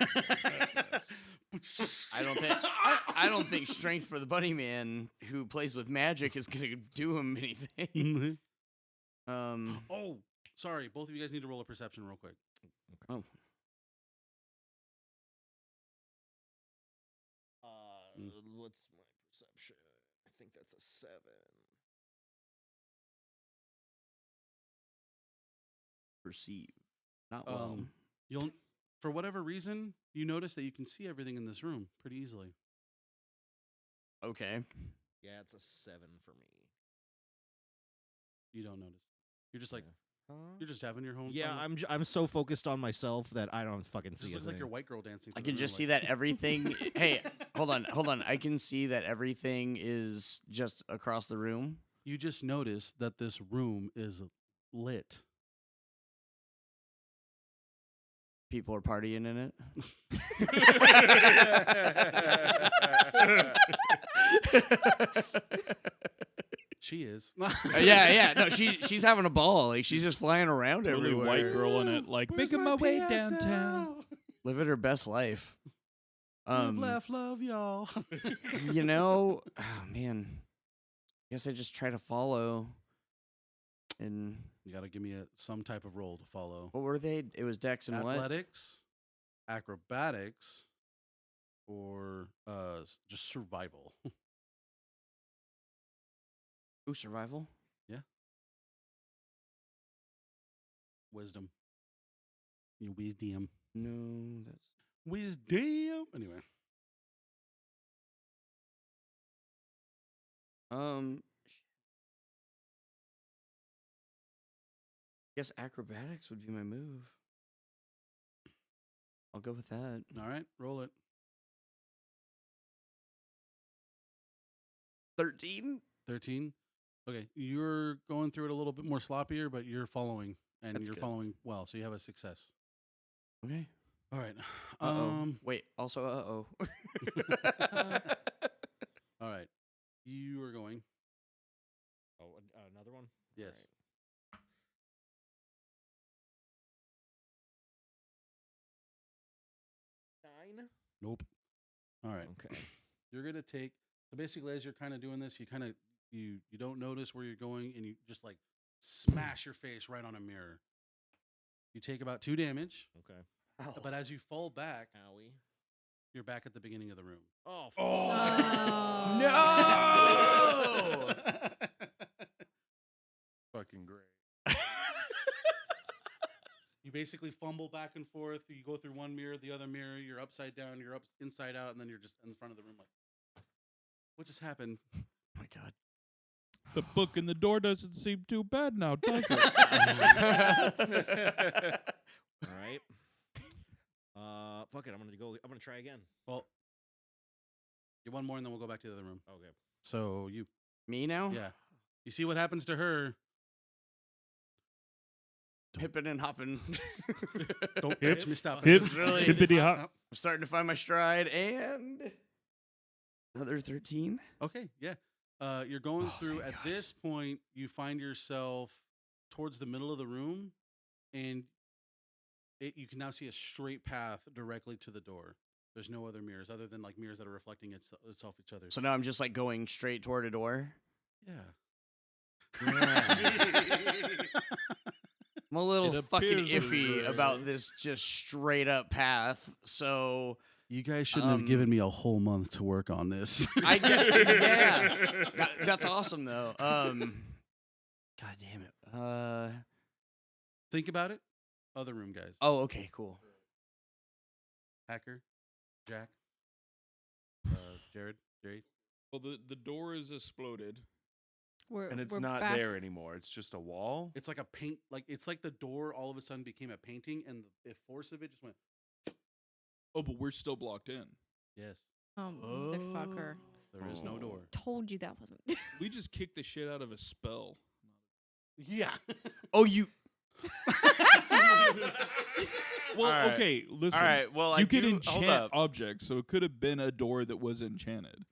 I don't think strength for the bunny man who plays with magic is gonna do him anything. Oh, sorry. Both of you guys need to roll a perception real quick. Oh. What's my perception? I think that's a 7. Perceive. Not well. You'll, for whatever reason, you notice that you can see everything in this room pretty easily. Okay. Yeah, it's a 7 for me. You don't notice. You're just like Huh? you're just having your home. Yeah, fun. I'm so focused on myself that I don't fucking It see just it. looks like your white girl dancing. I through can the just room, see like- that everything. Hey, hold on. I can see that everything is just across the room. You just notice that this room is lit. People are partying in it. She is. Yeah. No, she's having a ball. Like she's just flying around Totally everywhere. white girl in it, like Where's making my way PSL? downtown. Living her best life. Live, laugh, love, y'all. You know, oh man. I guess I just try to follow. And You gotta give me some type of role to follow. what were they? It was Dex and what? Athletics, acrobatics, or just survival. Ooh, survival. Wisdom. You wisdom. No, that's Wisdom. Anyway. I guess acrobatics would be my move. I'll go with that. All right, roll it. 13. 13. Okay, you're going through it a little bit more sloppier, but you're following, and That's you're good. following well, so you have a success. Okay. All right. Wait. Also, All right. You are going. Oh, another one? Yes. Right. 9? Nope. All right. Okay. You're gonna take. So basically, as you're kind of doing this, you don't notice where you're going, and you just like smash your face right on a mirror. You take about 2 damage, Okay. but as you fall back, Owie. you're back at the beginning of the room. Oh, Oh. Fucking great. You basically fumble back and forth. You go through one mirror, the other mirror. You're upside down. You're up inside out, and then you're just in the front of the room. Like, what just happened? oh my god. The book in the door doesn't seem too bad now, does it? All right. Fuck it. I'm gonna try again. Well, get one more, and then we'll go back to the other room. Okay. So you, Me now? yeah, you see what happens to her. Hipping and hopping. Don't Hip, catch me stop. hip, Just really- hippity hop. I'm starting to find my stride and another 13. Okay, yeah. You're going Oh, through. thank At gosh. this point, you find yourself towards the middle of the room, and you can now see a straight path directly to the door. There's no other mirrors other than like mirrors that are reflecting itself each other. So now I'm just like going straight toward a door. Yeah. I'm a little It fucking appears iffy as- about this just straight up path. So You guys shouldn't have given me a whole month to work on this. I get, yeah, that's awesome though. God damn it. Think about it. Other room, guys. Oh, okay, cool. Hacker, Jack, Jared, Jerry. Well, the door is exploded. And it's we're not back. there anymore. It's just a wall. It's like a paint. Like it's like the door all of a sudden became a painting, and the force of it just went. Oh, but we're still blocked in. Yes. Motherfucker. There is no door. Told you that wasn't. We just kicked the shit out of a spell. Yeah. Oh, you. Well, All right. okay, listen. All right. Well, You can hold enchant up. objects, so it could have been a door that was enchanted.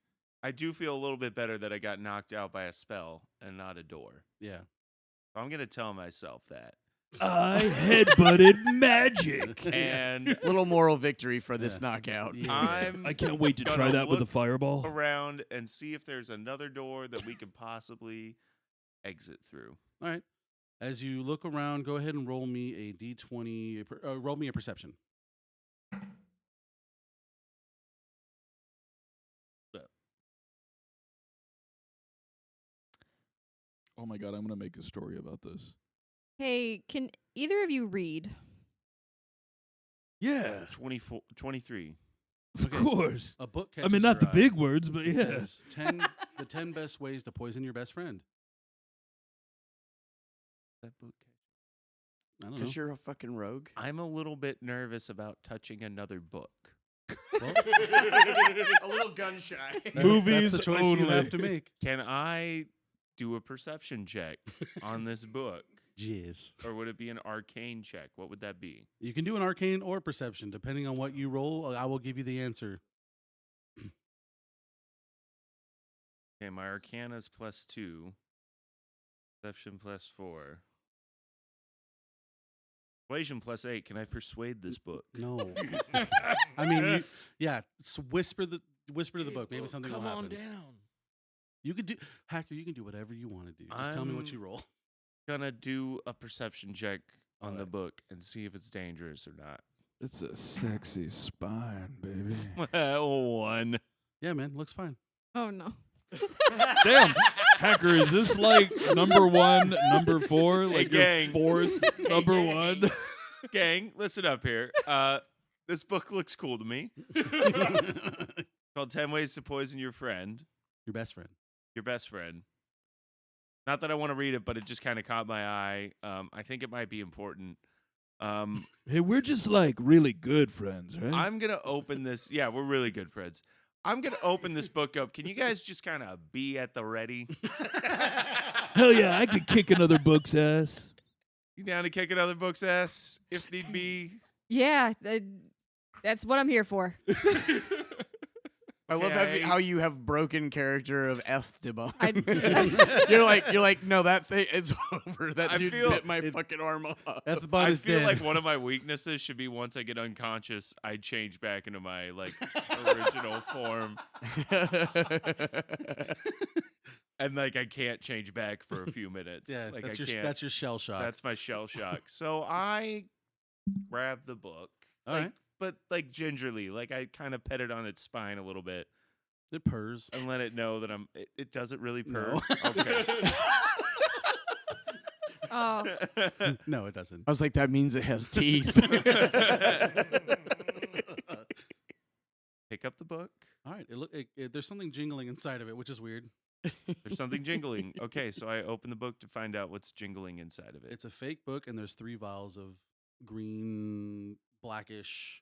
I do feel a little bit better that I got knocked out by a spell and not a door. Yeah. I'm gonna tell myself that. I headbutted magic. And Little moral victory for this Yeah. knockout. Yeah. I'm I can't wait to gonna try that with a look fireball. around and see if there's another door that we could possibly exit through. All right. As you look around, go ahead and roll me a d20. Roll me a perception. Oh my god, I'm gonna make a story about this. Hey, can either of you read? Yeah, 24, 23. of Okay. course. A book I catches mean, not the your eye. big words, but It yeah. says the 10 best ways to poison your best friend. That book. I don't know. Because you're a fucking rogue. I'm a little bit nervous about touching another book. Well, A little gun shy. Movies that's the choice you have only. to make. Can I do a perception check on this book? Jeez. Or would it be an arcane check? What would that be? You can do an arcane or perception. Depending on what you roll, I will give you the answer. Okay, my arcana is +2. Perception +4. Persuasion +8. Can I persuade this book? No. I mean, whisper to the book. Maybe something will happen. down. You could do hacker. You can do whatever you want to do. Just tell me what you roll. Gonna do a perception check on the Alright. book and see if it's dangerous or not. It's a sexy spine, baby. 1. Yeah, man, looks fine. Oh no. Damn, Hacker, is this like number 1, number 4, like your gang. 4th number 1? Gang, listen up here. This book looks cool to me. Called 10 Ways to Poison Your Friend, Your best friend. your best friend. Not that I want to read it, but it just kind of caught my eye. I think it might be important. Hey, we're just like really good friends, right? I'm going to open this. Yeah, we're really good friends. I'm going to open this book up. Can you guys just kind of be at the ready? Hell yeah, I could kick another book's ass. You down to kick another book's ass if need be? Yeah, that's what I'm here for. I love Okay. how you have broken character of Esteban. I- you're like, no, that thing it's over. That I dude feel- bit my fucking arm off. That's about I as feel dead. like one of my weaknesses should be once I get unconscious, I change back into my like original form, and like I can't change back for a few minutes. yeah, like that's I your can't. that's your shell shock. That's my shell shock. So I grab the book, All like, right. but like gingerly, like I kind of pet it on its spine a little bit It purrs. and let it know that it doesn't really purr. No. Okay. Oh, No, it doesn't. I was like, that means it has teeth. Pick up the book. All right. There's something jingling inside of it, which is weird. There's something jingling. Okay, so I open the book to find out what's jingling inside of it. It's a fake book, and there's 3 vials of green, blackish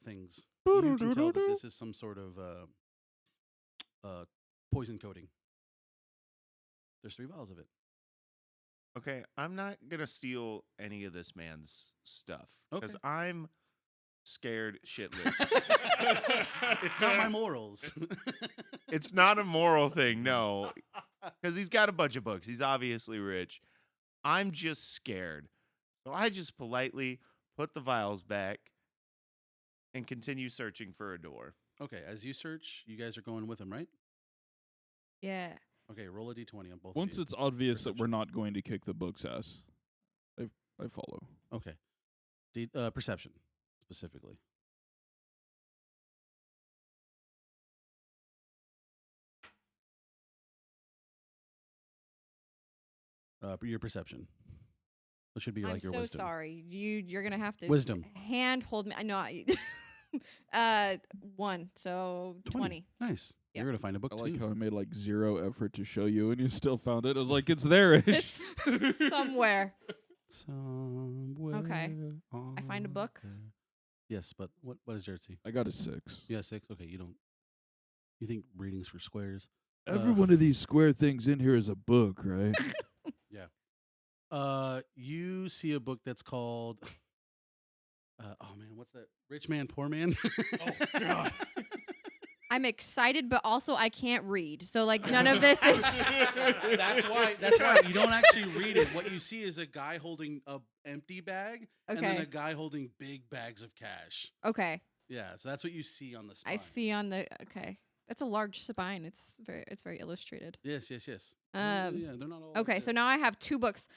things. You can tell that this is some sort of poison coating. There's 3 vials of it. Okay, I'm not gonna steal any of this man's stuff because Okay. I'm scared shitless. It's not my morals. It's not a moral thing, no, because he's got a bunch of books. He's obviously rich. I'm just scared, so I just politely put the vials back and continue searching for a door. Okay, as you search, you guys are going with him, right? yeah. Okay, roll a d20 on both Once of you. it's obvious that we're Perception. not going to kick the book's ass, I follow. Okay. Perception, specifically. Your perception. It should be I'm like your so wisdom. sorry. You're gonna have to Wisdom. hand hold me. I know. 1, so 20. Nice. Yeah. You're gonna find a book I too. like how I made like 0 effort to show you, and you still found it. I was like, it's there. It's somewhere. Somewhere. I find a book? there. Yes, but what is Jersey? I got a 6. You got 6. Okay, you don't. You think readings for squares? Every one of these square things in here is a book, right? Yeah. You see a book that's called. Oh man, what's that? Rich Man, Poor Man. Oh God. I'm excited, but also I can't read. So like none of this is. That's why you don't actually read it. What you see is a guy holding a empty bag, and then Okay. a guy holding big bags of cash. Okay. Yeah, so that's what you see on the spine. I see on the. Okay. That's a large spine. It's very illustrated. Yes. Yeah, they're not all. like Okay, that. so now I have 2 books.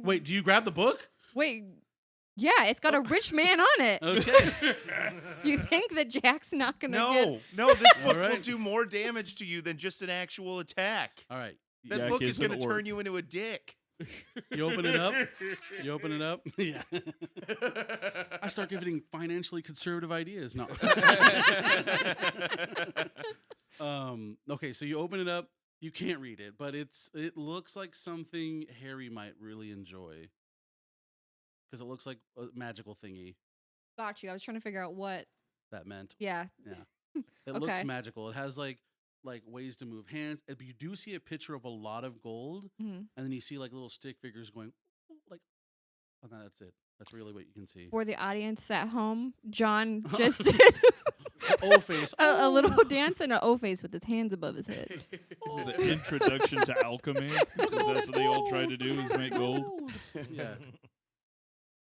Wait, do you grab the book? Wait. Yeah, it's got a rich man on it. Okay. You think that Jack's not gonna get? No, this book will right. do more damage to you than just an actual attack. All right. That Yak book is is an going to turn orc. you into a dick. You open it up. Yeah. I start giving financially conservative ideas. No. Okay, so you open it up. You can't read it, but it looks like something Harry might really enjoy. Because it looks like a magical thingy Got you. I was trying to figure out what. that meant. Yeah. Yeah. It looks Okay. magical. It has like ways to move hands. You do see a picture of a lot of gold, Mhm. and then you see like little stick figures going like. Oh, no, that's it. That's really what you can see. For the audience at home, John just did O face. a little dance and an O face with his hands above his head. This is an introduction to alchemy. Since that's what they all try to do is make gold. Yeah.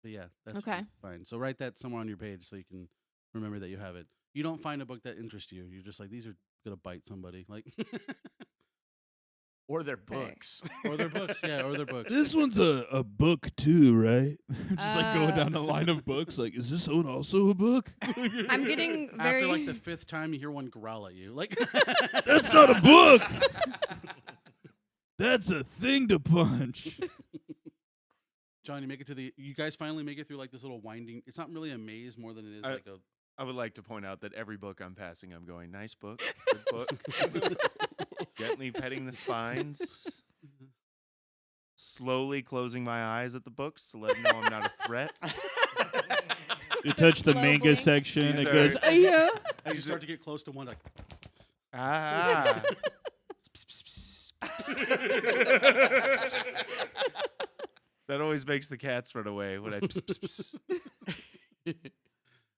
But yeah, that's Okay. fine. So write that somewhere on your page so you can remember that you have it. You don't find a book that interests you. You're just like, these are gonna bite somebody. Like Or their Okay. books. or their books. Yeah, or their books. This one's a book too, right? Just like going Uh, down the line of books. Like, is this one also a book? I'm getting very. After like the 5th time you hear one growl at you. Like That's not a book. That's a thing to punch. John, you guys finally make it through like this little winding. It's not really a maze more than it is like a I would like to point out that every book I'm passing, I'm going, nice book, good book. Gently petting the spines. Slowly closing my eyes at the books to let them know I'm not a threat. You touch the Slow manga blink. section. These It are- goes. Yeah. as you start to get close to one like Ah. That always makes the cats run away when I.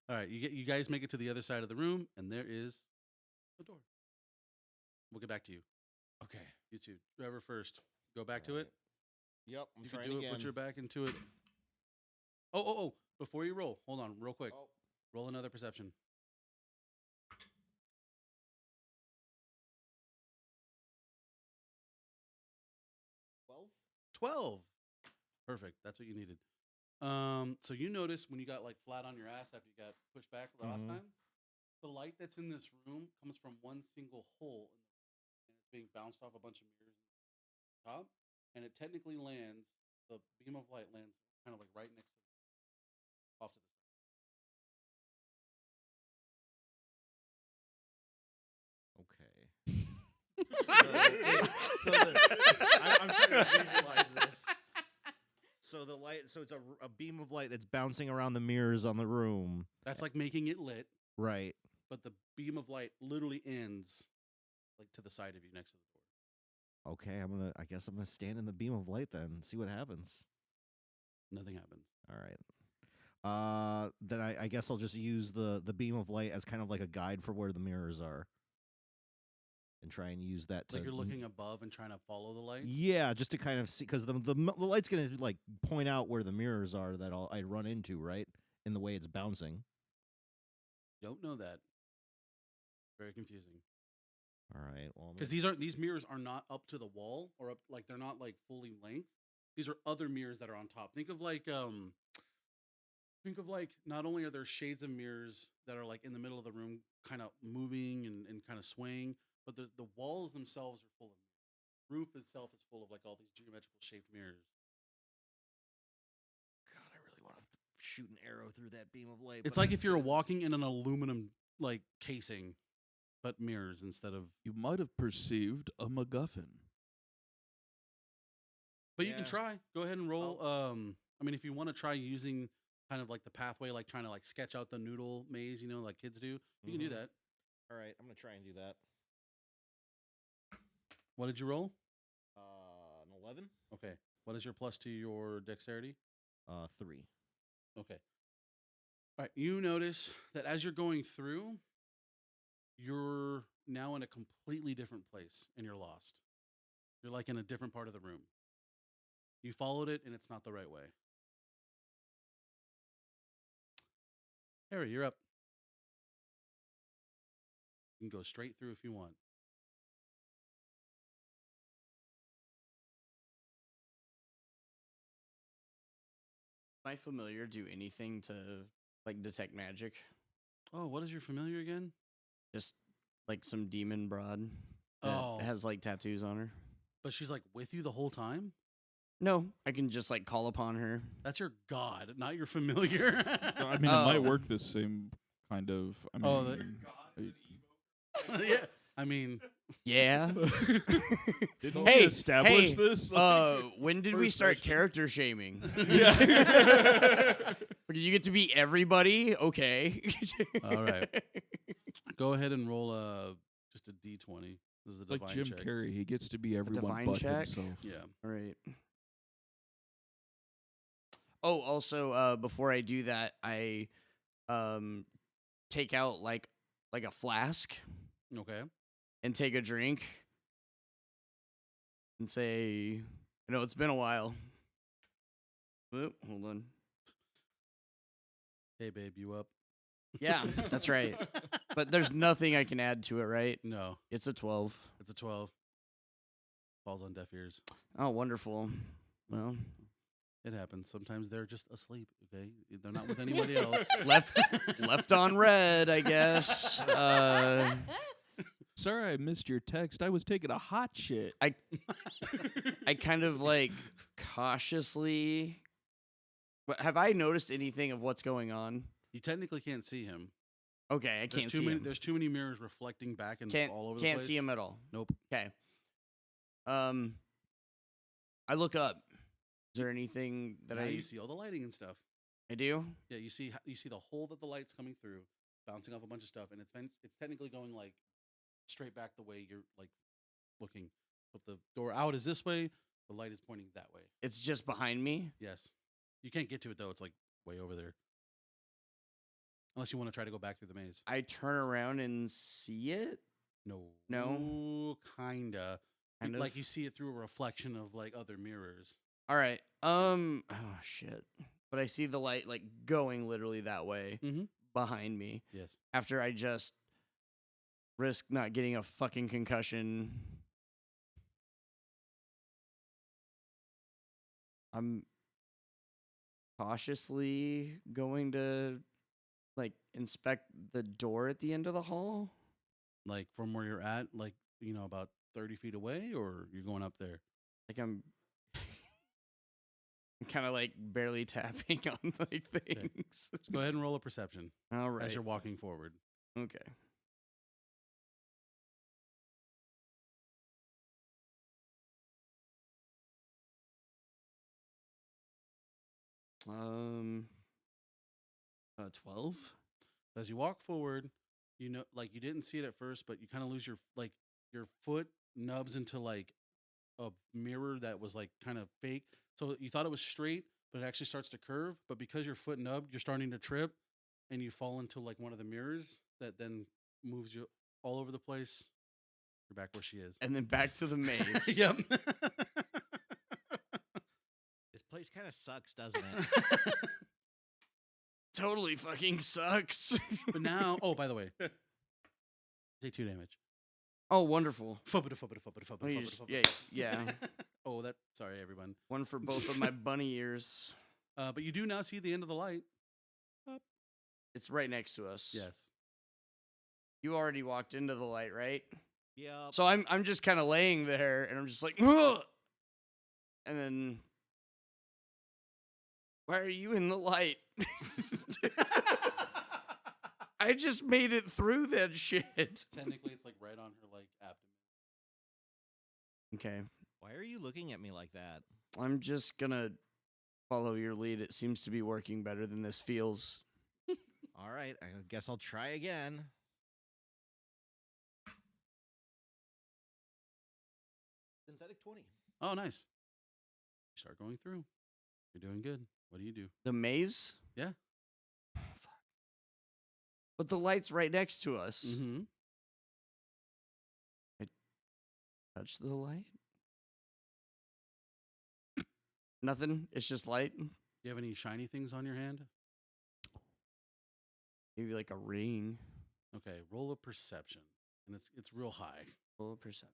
all right, you guys make it to the other side of the room and there is a door. We'll get back to you. Okay. You two. Whoever first. Go back to it. Yep, I'm You can trying do again. it. Put your back into it. Oh! Before you roll, hold on, real quick. Oh. Roll another perception. 12. Perfect. That's what you needed. So you notice when you got like flat on your ass after you got pushed back the last time, the light that's in this room comes from one single hole, and it's being bounced off a bunch of mirrors on top, and it technically lands. The beam of light lands kind of like right next to off to the side. Okay. I'm trying to visualize this. So the light, so it's a beam of light that's bouncing around the mirrors on the room. That's like making it lit, Right. but the beam of light literally ends like to the side of you next to the door. Okay, I guess I'm gonna stand in the beam of light then and see what happens. Nothing happens. All right. Then I guess I'll just use the beam of light as kind of like a guide for where the mirrors are, and try and use that to. Like you're looking above and trying to follow the light. Yeah, just to kind of see, because the light's gonna like point out where the mirrors are that I run into, right? In the way it's bouncing. Don't know that. Very confusing. All right. Well, Because these mirrors are not up to the wall or up like they're not like fully length. These are other mirrors that are on top. Think of like not only are there shades of mirrors that are like in the middle of the room kind of moving and kind of swaying, but the walls themselves are full of mirrors. Roof itself is full of like all these geometrical shaped mirrors. God, I really want to shoot an arrow through that beam of light. It's but like if you're walking in an aluminum like casing, but mirrors instead of. You might have perceived a MacGuffin. But you can Yeah. try. Go ahead and roll. I mean, if you want to try using kind of like the pathway, like trying to like sketch out the noodle maze, like kids do, you can do Mhm. that. All right, I'm gonna try and do that. What did you roll? An 11. Okay. What is your plus to your dexterity? 3. Okay. All right. You notice that as you're going through, you're now in a completely different place and you're lost. You're like in a different part of the room. You followed it and it's not the right way. Harry, you're up. You can go straight through if you want. My familiar do anything to like detect magic? Oh, what is your familiar again? Just like some demon broad that Oh. has like tattoos on her. But she's like with you the whole time? No, I can just like call upon her. That's your god, not your familiar. No, I mean, it Oh. might work the same kind of. I mean, Oh, yeah. I mean, Yeah. didn't Hey, we establish hey, this? When did we first start session. character shaming? Yeah. You get to be everybody? Okay. all right. Go ahead and roll just a d20. This is a like divine Jim check. Carrey, he gets to be everyone divine but check? himself. Yeah. All right. Oh, also, before I do that, I take out like a flask Okay. and take a drink and say, I know it's been a while. Oop, hold on. Hey, babe, you up? Yeah, that's right. But there's nothing I can add to it, right? No, It's a 12. it's a 12. Falls on deaf ears. Oh, wonderful. Well, It happens. Sometimes they're just asleep, okay? They're not with anybody else. left on red, I guess. Sorry, I missed your text. I was taking a hot shit. I kind of like cautiously. Have I noticed anything of what's going on? You technically can't see him. Okay, I can't see him. There's too many mirrors reflecting back and Can't all over the place. can't see him at all. Nope. Okay. I look up. Is there anything that Now I you see all the lighting and stuff. I do? Yeah, you see the hole that the light's coming through, bouncing off a bunch of stuff, and it's technically going like straight back the way you're like looking. But the door out is this way. The light is pointing that way. It's just behind me. Yes. You can't get to it though. It's like way over there. Unless you want to try to go back through the maze. I turn around and see it. No. No? Kinda. Kind Like of. you see it through a reflection of like other mirrors. All right. Oh shit. But I see the light like going literally that way Mhm. behind me Yes. after I just risk not getting a fucking concussion. I'm cautiously going to like inspect the door at the end of the hall. Like from where you're at, like, about 30 feet away, or you're going up there? Like I'm kind of like barely tapping on like things. Just go ahead and roll a perception All as right. you're walking forward. Okay. Um 12. As you walk forward, like you didn't see it at first, but you kind of lose your foot nubs into like a mirror that was like kind of fake. So you thought it was straight, but it actually starts to curve. But because your foot nubbed, you're starting to trip, and you fall into like one of the mirrors that then moves you all over the place. You're back where she is. And then back to the maze. Yep. This place kind of sucks, doesn't it? Totally fucking sucks. But now, oh, by the way, take 2 damage. Oh, wonderful. Oh, Yeah. Oh, sorry, everyone. One for both of my bunny ears. But you do now see the end of the light. It's right next to us. Yes. You already walked into the light, right? Yeah. So I'm just kind of laying there, and I'm just like, ugh! And then, why are you in the light? I just made it through that shit. Technically, it's like right on her like abdomen. Okay, Why are you looking at me like that? I'm just gonna follow your lead. It seems to be working better than this feels. All right, I guess I'll try again. Synthetic 20. Oh, nice. start going through. You're doing good. What do you do? The maze? Yeah. Fuck. But the light's right next to us. Mm-hmm. Touch the light? Nothing. It's just light. Do you have any shiny things on your hand? Maybe like a ring. Okay, roll a perception, and it's real high. Full perception.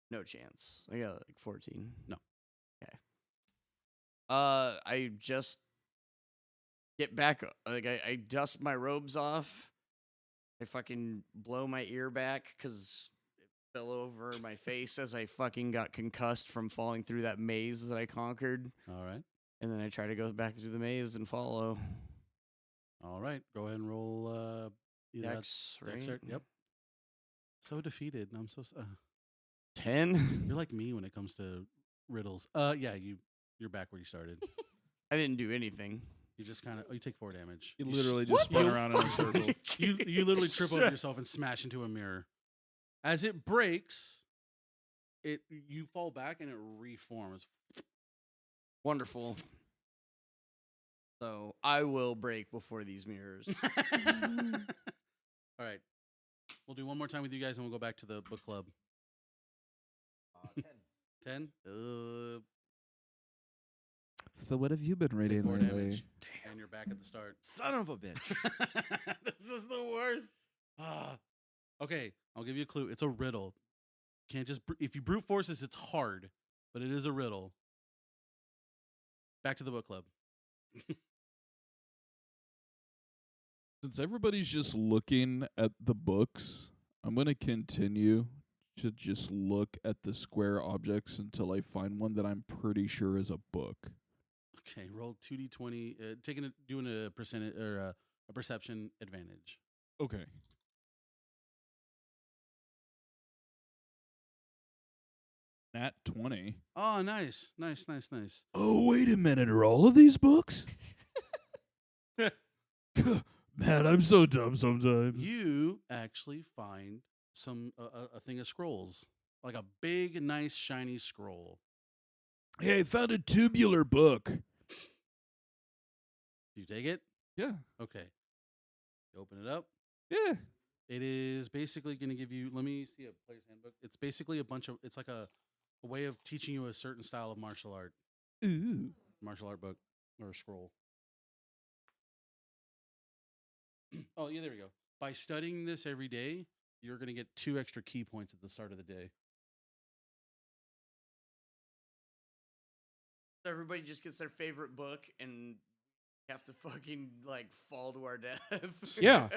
No chance. I got like 14. No. Okay. I just get back. Like I dust my robes off. I fucking blow my ear back because it fell over my face as I fucking got concussed from falling through that maze that I conquered. All right. And then I try to go back through the maze and follow. All right. Go ahead and roll. Either Dex, that's Dex right? or- Yep. So defeated. I'm so. 10? You're like me when it comes to riddles. Yeah. You're back where you started. I didn't do anything. You just kind of. Oh, you take 4 damage. You literally just spun around in a circle. You literally trip over yourself and smash into a mirror. As it breaks, you fall back and it reforms. Wonderful. So I will break before these mirrors. All right. We'll do one more time with you guys and we'll go back to the book club. 10? 10? So what have you been Take reading 4 lately? damage. And you're back at the start. Son of a bitch. This is the worst. Okay, I'll give you a clue. It's a riddle. Can't just if you brute force this, it's hard, but it is a riddle. Back to the book club. Since everybody's just looking at the books, I'm going to continue to just look at the square objects until I find one that I'm pretty sure is a book. Okay, roll 2d20. Doing a percentage or a perception advantage. Okay. Nat 20. Oh, nice. Oh, wait a minute. Are all of these books? Man, I'm so dumb sometimes. You actually find a thing of scrolls, like a big, nice, shiny scroll. Hey, I found a tubular book. Do you take it? Yeah. Okay. You open it up. Yeah. It is basically going to give you. Let me see a player's handbook. It's basically it's like a way of teaching you a certain style of martial art. Ooh. Martial art book or a scroll. Oh, yeah, there we go. By studying this every day, you're going to get 2 extra key points at the start of the day. Everybody just gets their favorite book and have to fucking like fall to our death. Yeah.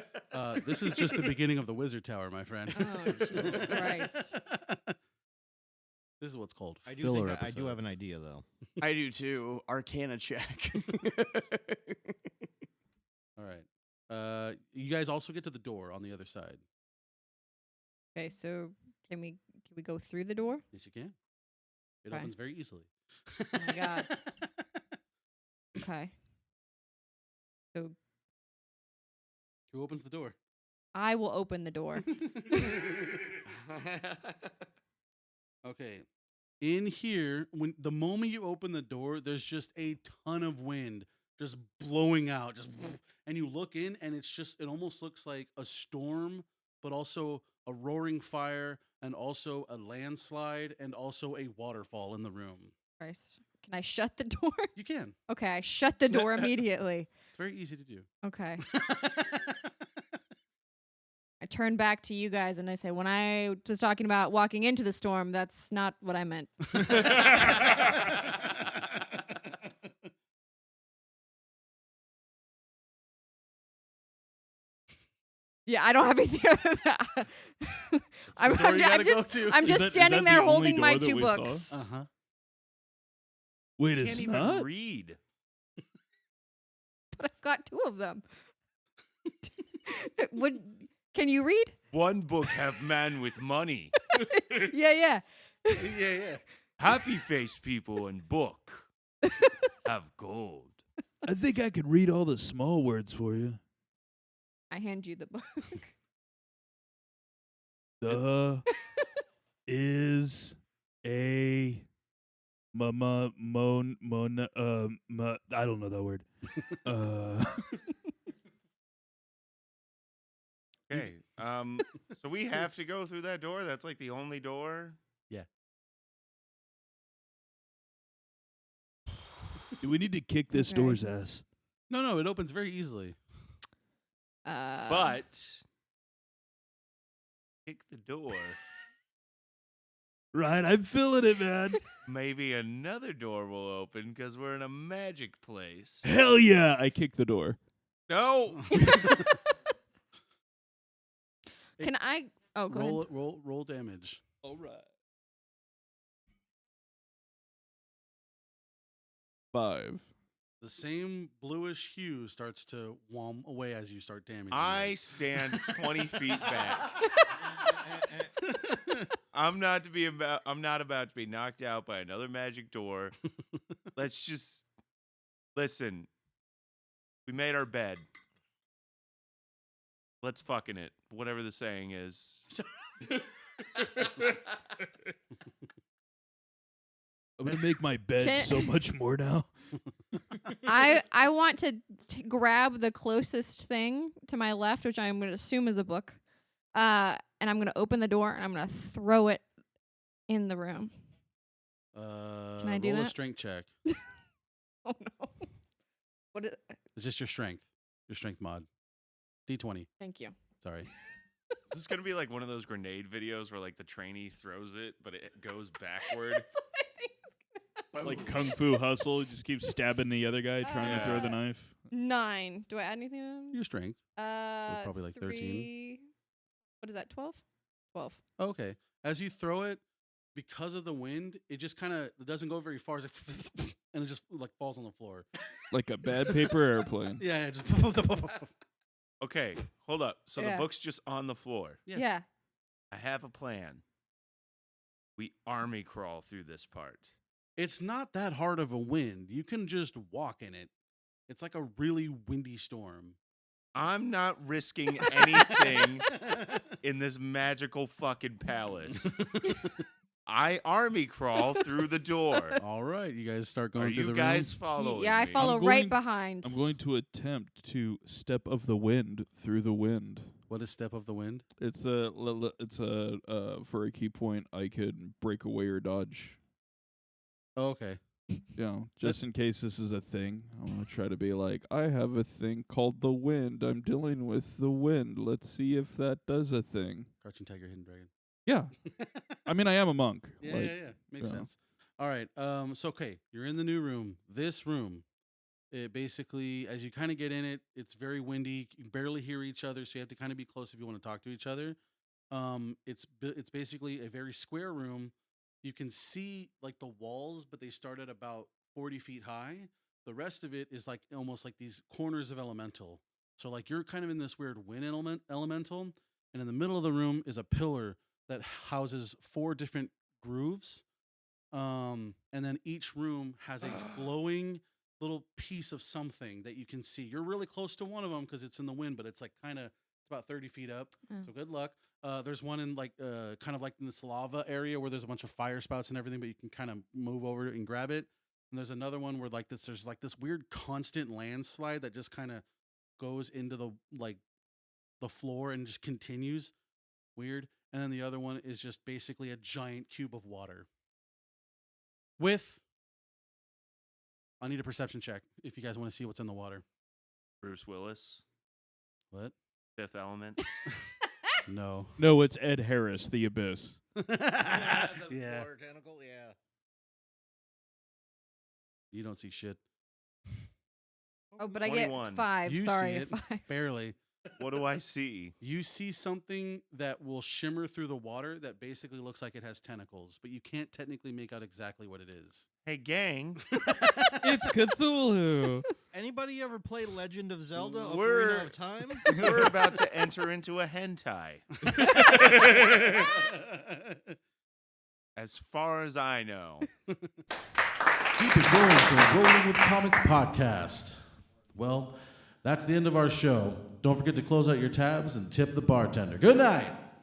This is just the beginning of the Wizard Tower, my friend. Oh, Jesus Christ. This is what's called I do filler think I episode. do have an idea though. I do too. Arcana check. All right. You guys also get to the door on the other side. Okay, so can we go through the door? Yes, you can. It Okay. opens very easily. Oh my God. Okay. So Who opens the door? I will open the door. Okay. In here, when the moment you open the door, there's just a ton of wind just blowing out, and you look in, and it almost looks like a storm, but also a roaring fire, and also a landslide, and also a waterfall in the room. Christ. Can I shut the door? You can. Okay, I shut the door immediately. It's very easy to do. Okay. I turn back to you guys and I say, when I was talking about walking into the storm, that's not what I meant. Yeah, I don't have anything other than that. I'm door you gotta go just, to. I'm Is just that- is standing that the there only holding my door that 2 we saw? books. Uh-huh. Wait, You it's can't even not? read. But I've got 2 of them. Can you read? One book have man with money. Yeah. Yeah. Happy face people and book have gold. I think I could read all the small words for you. I hand you the book. The is I don't know that word. Okay. So we have to go through that door. That's like the only door. Do we need to kick this Okay. door's ass? No, it opens very easily. But kick the door. Right, I'm feeling it, man. Maybe another door will open because we're in a magic place. Hell yeah! I kick the door. No. Can I? Oh, go ahead. Roll damage. All right. 5. The same bluish hue starts to wom away as you start damaging. I stand 20 feet back. I'm not about to be knocked out by another magic door. Let's just listen. We made our bed. Let's fucking it. Whatever the saying is. I'm gonna make my bed Can- so much more now. I want to grab the closest thing to my left, which I'm going to assume is a book, and I'm going to open the door and I'm going to throw it in the room. Can I do roll a that? strength check. Oh no! What is? It's just your strength mod. D20. Thank you. Sorry. Is this gonna be like one of those grenade videos where like the trainee throws it, but it goes backward? That's what I think is gonna Like Kung Fu Hustle, you just keep stabbing the other guy trying to throw the knife. 9. Do I add anything to them? Your strength. probably like 13. 3. What is that? 12. 12. Okay. As you throw it, because of the wind, it just kind of it doesn't go very far. It's like and it just like falls on the floor. Like a bad paper airplane. Yeah, just Okay, hold up. So Yeah. the book's just on the floor. Yes. Yeah. I have a plan. We army crawl through this part. It's not that hard of a wind. You can just walk in it. It's like a really windy storm. I'm not risking anything in this magical fucking palace. I army crawl through the door. All right, you guys start Are going through you the guys room. following Yeah, I me? follow I'm right going- behind. I'm going to attempt to step of the wind through the wind. What is step of the wind? It's for a key point I could break away or dodge. Oh, okay. You know, just in case this is a thing. I want to try to be like, I have a thing called the wind. I'm dealing with the wind. Let's see if that does a thing. Crouching Tiger, Hidden Dragon. Yeah. I mean, I am a monk. Yeah, like, yeah. Makes yeah. sense. All right. So okay, you're in the new room. This room, it basically, as you kind of get in it, it's very windy. You can barely hear each other, so you have to kind of be close if you want to talk to each other. It's basically a very square room. You can see like the walls, but they start at about 40 feet high. The rest of it is like almost like these corners of elemental. So like you're kind of in this weird wind elemental, and in the middle of the room is a pillar that houses 4 different grooves. And then each room has a glowing little piece of something that you can see. You're really close to one of them because it's in the wind, but it's like it's about 30 feet up. So good luck. There's one in like kind of like in this lava area where there's a bunch of fire spouts and everything, but you can kind of move over and grab it. And there's another one where there's like this weird constant landslide that just kind of goes into the floor and just continues. Weird. And then the other one is just basically a giant cube of water. I need a perception check if you guys want to see what's in the water. Bruce Willis, What? Fifth Element. No. No, it's Ed Harris, The Abyss. Yeah. Water tentacle, yeah. You don't see shit. Oh, but I get 21. 5. You Sorry, see it. 5. Barely. What do I see? You see something that will shimmer through the water that basically looks like it has tentacles, but you can't technically make out exactly what it is. Hey, gang. It's Cthulhu. Anybody ever play Legend of Zelda: We're- Ocarina of Time? We're about to enter into a hentai. As far as I know. Keep it going for Rolling with Comics podcast. Well, that's the end of our show. Don't forget to close out your tabs and tip the bartender. Good night.